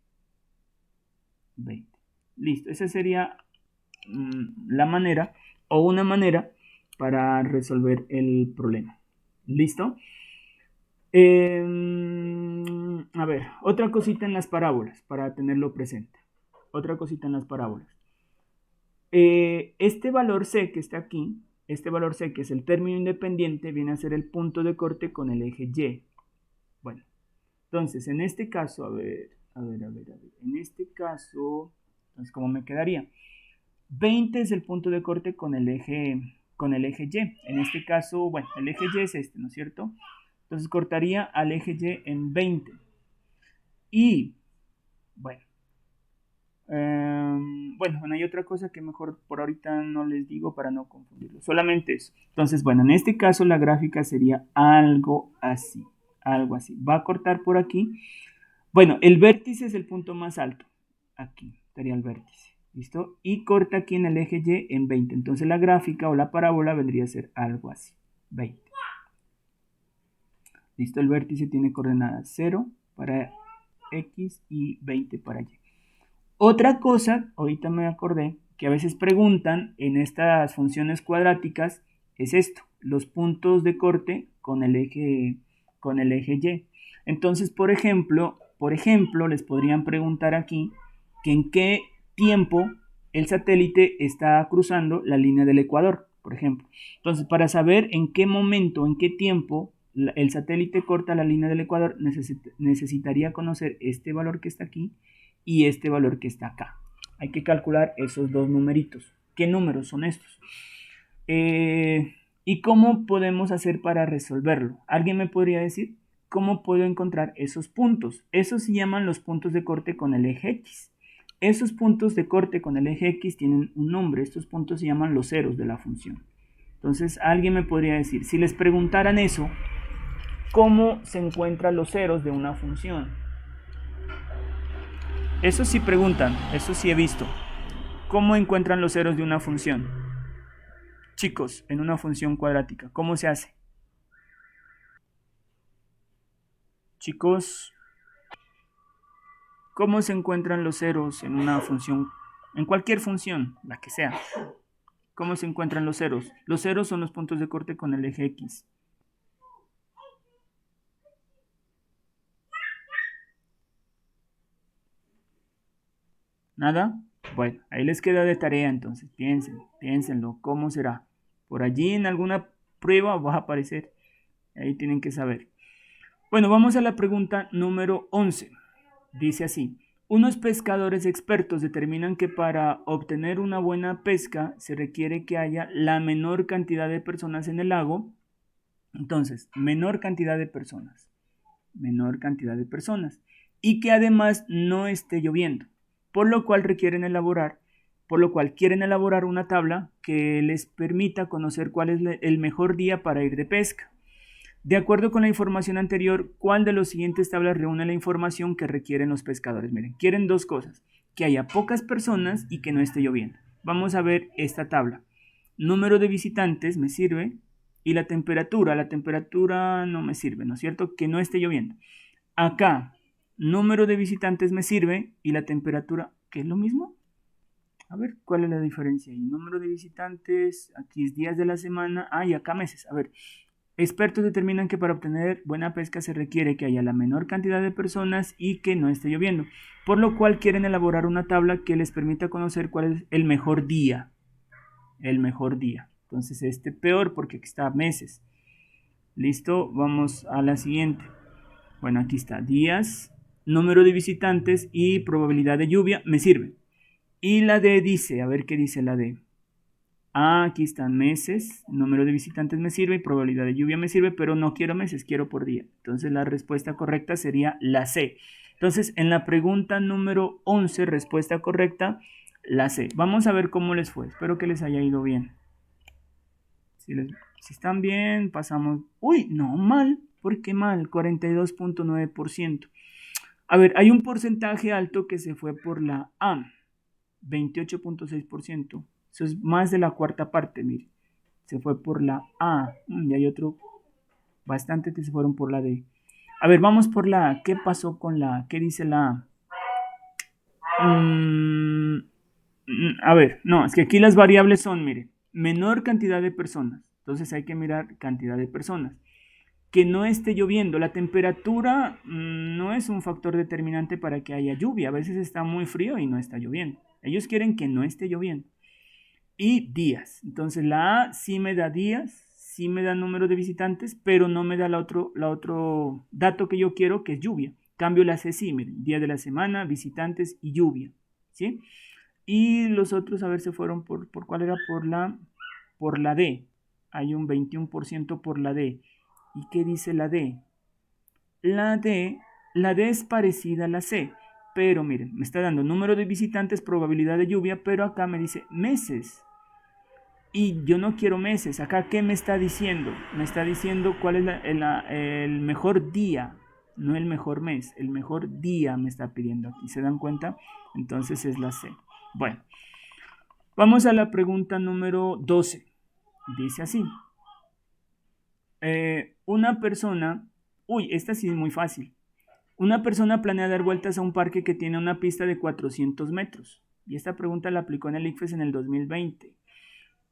20. Listo, esa sería la manera o una manera para resolver el problema. ¿Listo? A ver, otra cosita en las parábolas para tenerlo presente. Otra cosita en las parábolas. Este valor C que está aquí, este valor C que es el término independiente, viene a ser el punto de corte con el eje Y. Bueno, entonces en este caso, a ver, en este caso, entonces ¿cómo me quedaría? 20 es el punto de corte con el eje Y. En este caso, bueno, el eje Y es este, ¿no es cierto? Entonces cortaría al eje Y en 20. Y, bueno, Bueno, hay otra cosa que mejor por ahorita no les digo para no confundirlo. Solamente eso. Entonces, bueno, en este caso la gráfica sería algo así. Algo así. Va a cortar por aquí. Bueno, el vértice es el punto más alto. Aquí estaría el vértice. ¿Listo? Y corta aquí en el eje Y en 20. Entonces la gráfica o la parábola vendría a ser algo así. 20. ¿Listo? El vértice tiene coordenadas 0 para X y 20 para Y. Otra cosa, ahorita me acordé, que a veces preguntan en estas funciones cuadráticas, es esto, los puntos de corte con el eje Y. Entonces, por ejemplo, les podrían preguntar aquí que en qué tiempo el satélite está cruzando la línea del ecuador, por ejemplo. Entonces, para saber en qué momento, en qué tiempo el satélite corta la línea del ecuador, necesitaría conocer este valor que está aquí y este valor que está acá. Hay que calcular esos dos numeritos. ¿Qué números son estos? ¿Y cómo podemos hacer para resolverlo? ¿Alguien me podría decir cómo puedo encontrar esos puntos? Esos se llaman los puntos de corte con el eje X. Esos puntos de corte con el eje X tienen un nombre. Estos puntos se llaman los ceros de la función. Entonces, alguien me podría decir, si les preguntaran eso, ¿cómo se encuentran los ceros de una función? Eso sí preguntan, eso sí he visto. ¿Cómo encuentran los ceros de una función? Chicos, en una función cuadrática, ¿cómo se hace? Chicos, ¿cómo se encuentran los ceros en una función? En cualquier función, la que sea. ¿Cómo se encuentran los ceros? Los ceros son los puntos de corte con el eje X. ¿Nada? Bueno, ahí les queda de tarea entonces. Piénsenlo. ¿Cómo será? Por allí en alguna prueba va a aparecer. Ahí tienen que saber. Bueno, vamos a la pregunta número 11. Dice así. Unos pescadores expertos determinan que para obtener una buena pesca se requiere que haya la menor cantidad de personas en el lago. Entonces, menor cantidad de personas. Y que además no esté lloviendo. Por lo cual quieren elaborar una tabla que les permita conocer cuál es el mejor día para ir de pesca. De acuerdo con la información anterior, ¿cuál de las siguientes tablas reúne la información que requieren los pescadores? Miren, quieren dos cosas, que haya pocas personas y que no esté lloviendo. Vamos a ver esta tabla. Número de visitantes me sirve y la temperatura no me sirve, ¿no es cierto? Que no esté lloviendo. Acá, número de visitantes me sirve y la temperatura, ¿qué es lo mismo? A ver, ¿cuál es la diferencia ahí? Número de visitantes, aquí es días de la semana, y acá meses. A ver, expertos determinan que para obtener buena pesca se requiere que haya la menor cantidad de personas y que no esté lloviendo, por lo cual quieren elaborar una tabla que les permita conocer cuál es el mejor día. Entonces peor porque aquí está meses. Listo, vamos a la siguiente. Bueno, aquí está, días, número de visitantes y probabilidad de lluvia, me sirve. Y la D dice, a ver qué dice la D. Aquí están meses, número de visitantes me sirve y probabilidad de lluvia me sirve, pero no quiero meses, quiero por día. Entonces la respuesta correcta sería la C. Entonces en la pregunta número 11, respuesta correcta, la C. Vamos a ver cómo les fue, espero que les haya ido bien. Si están bien, pasamos... Uy, no, mal. ¿Por qué mal? 42.9%. A ver, hay un porcentaje alto que se fue por la A, 28.6%. Eso es más de la cuarta parte, mire. Se fue por la A. Y hay otro, bastante que se fueron por la D. A ver, vamos por la A. ¿Qué pasó con la A? ¿Qué dice la A? A ver, no, es que aquí las variables son, mire, menor cantidad de personas. Entonces hay que mirar cantidad de personas. Que no esté lloviendo. La temperatura no es un factor determinante para que haya lluvia. A veces está muy frío y no está lloviendo. Ellos quieren que no esté lloviendo. Y días. Entonces la A sí me da días, sí me da número de visitantes, pero no me da la otro dato que yo quiero, que es lluvia. Cambio la C sí, miren, día de la semana, visitantes y lluvia. ¿Sí? Y los otros, a ver, se fueron por ¿cuál era? Por la D. Hay un 21% por la D. ¿Y qué dice la D? La D es parecida a la C, pero miren, me está dando número de visitantes, probabilidad de lluvia, pero acá me dice meses. Y yo no quiero meses. Acá, ¿qué me está diciendo? Me está diciendo cuál es el mejor día, no el mejor mes. El mejor día me está pidiendo aquí. ¿Se dan cuenta? Entonces es la C. Bueno, vamos a la pregunta número 12. Dice así. Una persona... Uy, esta sí es muy fácil. Una persona planea dar vueltas a un parque que tiene una pista de 400 metros. Y esta pregunta la aplicó en el ICFES en el 2020.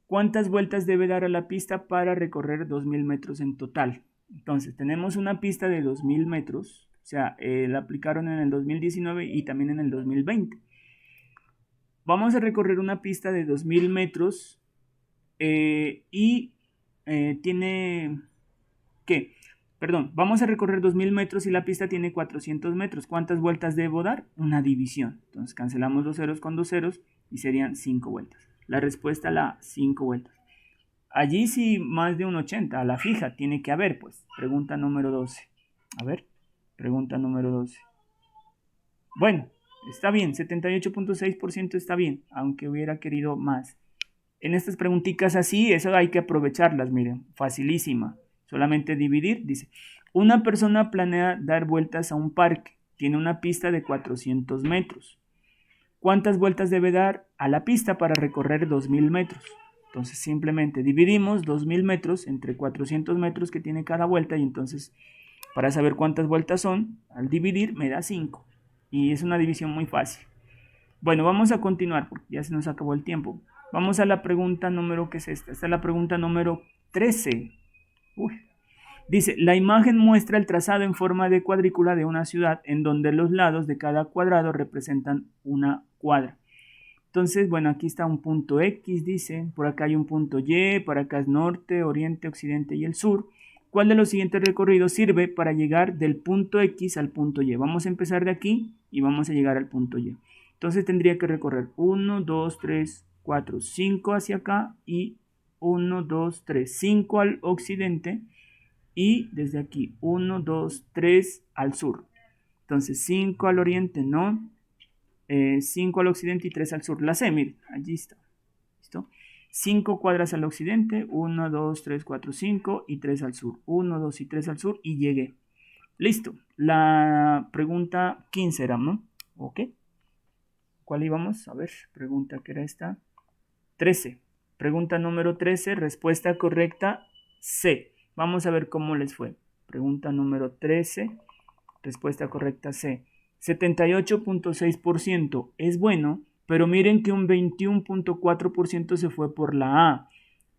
¿Cuántas vueltas debe dar a la pista para recorrer 2000 metros en total? Entonces, tenemos una pista de 2000 metros. O sea, la aplicaron en el 2019 y también en el 2020. Vamos a recorrer una pista de 2000 metros tiene... ¿Qué? Perdón, vamos a recorrer 2000 metros y la pista tiene 400 metros. ¿Cuántas vueltas debo dar? Una división. Entonces cancelamos 2 ceros con 2 ceros y serían 5 vueltas. La respuesta la 5 vueltas. Allí sí más de un 80, a la fija tiene que haber, pues. Pregunta número 12. A ver, pregunta número 12. Bueno, está bien, 78.6% está bien, aunque hubiera querido más. En estas preguntitas así, eso hay que aprovecharlas, miren, facilísima. Solamente dividir, dice, una persona planea dar vueltas a un parque, tiene una pista de 400 metros. ¿Cuántas vueltas debe dar a la pista para recorrer 2000 metros? Entonces simplemente dividimos 2000 metros entre 400 metros que tiene cada vuelta y entonces para saber cuántas vueltas son, al dividir me da 5. Y es una división muy fácil. Bueno, vamos a continuar porque ya se nos acabó el tiempo. Vamos a la pregunta número, ¿qué es esta? Esta es la pregunta número 13. Dice, la imagen muestra el trazado en forma de cuadrícula de una ciudad en donde los lados de cada cuadrado representan una cuadra. Entonces, bueno, aquí está un punto X, dice, por acá hay un punto Y, por acá es norte, oriente, occidente y el sur. ¿Cuál de los siguientes recorridos sirve para llegar del punto X al punto Y? Vamos a empezar de aquí y vamos a llegar al punto Y. Entonces tendría que recorrer 1, 2, 3, 4, 5 hacia acá y 1, 2, 3, 5 al occidente y desde aquí 1, 2, 3 al sur. Entonces 5 al oriente no, 5 al occidente y 3 al sur. La C, mire, allí está. ¿Listo? 5 cuadras al occidente, 1, 2, 3, 4, 5 y 3 al sur. 1, 2 y 3 al sur y llegué. Listo. La pregunta 15 era, ¿no? Ok. ¿Cuál íbamos? A ver, pregunta que era esta. 13. Pregunta número 13, respuesta correcta C. Vamos a ver cómo les fue. Pregunta número 13, respuesta correcta C. 78.6% es bueno, pero miren que un 21.4% se fue por la A.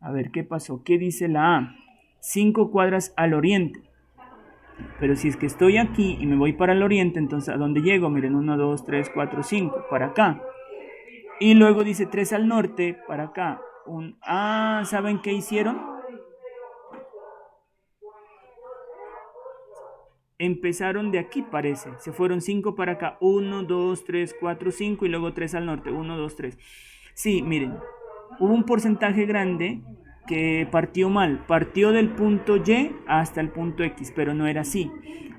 A ver, ¿qué pasó? ¿Qué dice la A? 5 cuadras al oriente. Pero si es que estoy aquí y me voy para el oriente, entonces ¿a dónde llego? Miren, 1, 2, 3, 4, 5, para acá. Y luego dice 3 al norte, para acá. ¿Saben qué hicieron? Empezaron de aquí, parece. Se fueron 5 para acá. 1, 2, 3, 4, 5 y luego 3 al norte. 1, 2, 3. Sí, miren. Hubo un porcentaje grande que partió mal. Partió del punto Y hasta el punto X, pero no era así.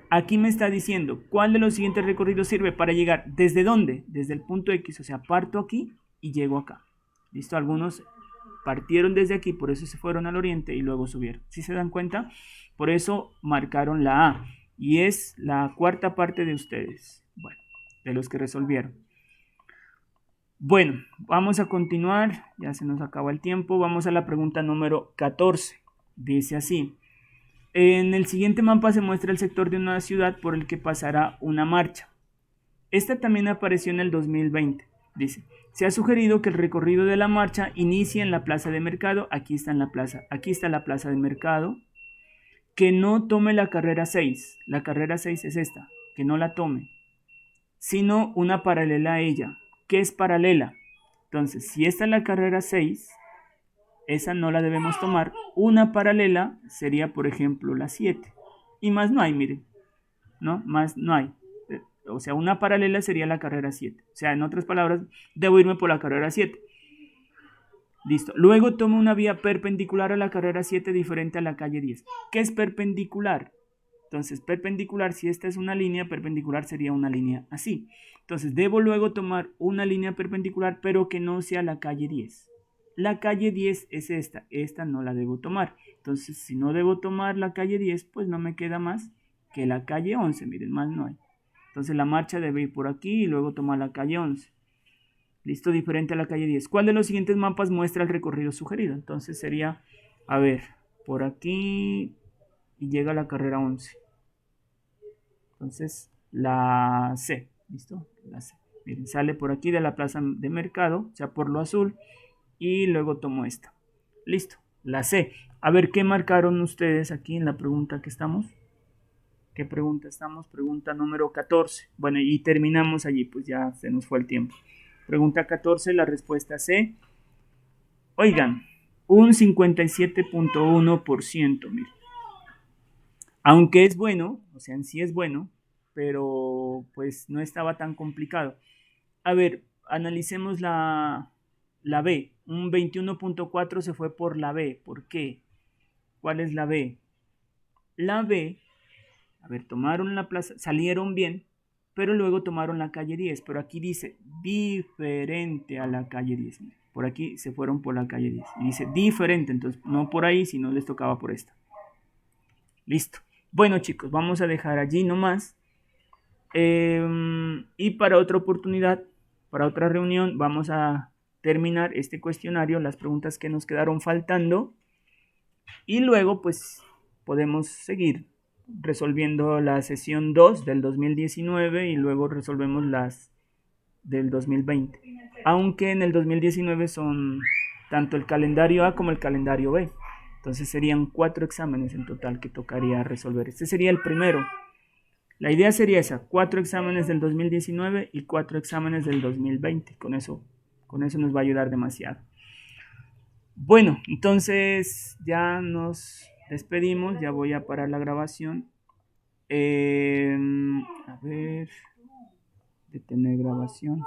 Aquí me está diciendo, ¿cuál de los siguientes recorridos sirve para llegar? ¿Desde dónde? Desde el punto X, o sea, parto aquí y llego acá. ¿Listo? Algunos partieron desde aquí, por eso se fueron al oriente y luego subieron. ¿Sí se dan cuenta? Por eso marcaron la A. Y es la cuarta parte de ustedes. Bueno, de los que resolvieron. Bueno, vamos a continuar. Ya se nos acaba el tiempo. Vamos a la pregunta número 14. Dice así. En el siguiente mapa se muestra el sector de una ciudad por el que pasará una marcha. Esta también apareció en el 2020. Dice, se ha sugerido que el recorrido de la marcha inicie en la plaza de mercado. Aquí está la plaza de mercado. Que no tome la carrera 6. La carrera 6 es esta. Que no la tome. Sino una paralela a ella. ¿Qué es paralela? Entonces, si esta es la carrera 6, esa no la debemos tomar. Una paralela sería, por ejemplo, la 7. Y más no hay, miren. ¿No? Más no hay. O sea, una paralela sería la carrera 7. O sea, en otras palabras, debo irme por la carrera 7. Listo. Luego tomo una vía perpendicular a la carrera 7 diferente a la calle 10. ¿Qué es perpendicular? Entonces, perpendicular, si esta es una línea, perpendicular sería una línea así. Entonces, debo luego tomar una línea perpendicular, pero que no sea la calle 10. La calle 10 es esta no la debo tomar. Entonces, si no debo tomar la calle 10, pues no me queda más que la calle 11, miren, más no hay. Entonces, la marcha debe ir por aquí y luego tomar la calle 11. Listo, diferente a la calle 10. ¿Cuál de los siguientes mapas muestra el recorrido sugerido? Entonces sería, a ver, por aquí y llega a la carrera 11. Entonces, la C, ¿listo? La C. Miren, sale por aquí de la plaza de mercado, o sea, por lo azul, y luego tomo esta. Listo, la C. A ver, ¿qué marcaron ustedes aquí en la pregunta que estamos? ¿Qué pregunta estamos? Pregunta número 14. Bueno, y terminamos allí, pues ya se nos fue el tiempo. Pregunta 14, la respuesta C. Oigan, un 57.1%, miren. Aunque es bueno, o sea, en sí es bueno, pero pues no estaba tan complicado. A ver, analicemos la B. Un 21.4 se fue por la B. ¿Por qué? ¿Cuál es la B? La B, a ver, tomaron la plaza, salieron bien, pero luego tomaron la calle 10. Pero aquí dice diferente a la calle 10. Por aquí se fueron por la calle 10. Y dice diferente, entonces no por ahí, sino les tocaba por esta. Listo. Bueno, chicos, vamos a dejar allí nomás. Y para otra oportunidad, para otra reunión, vamos a terminar este cuestionario, las preguntas que nos quedaron faltando. Y luego, pues, podemos seguir resolviendo la sesión 2 del 2019 y luego resolvemos las del 2020. Aunque en el 2019 son tanto el calendario A como el calendario B. Entonces serían 4 exámenes en total que tocaría resolver. Este sería el primero. La idea sería esa, 4 exámenes del 2019 y 4 exámenes del 2020. Con eso nos va a ayudar demasiado. Bueno, entonces ya nos despedimos, ya voy a parar la grabación. A ver, detener grabación.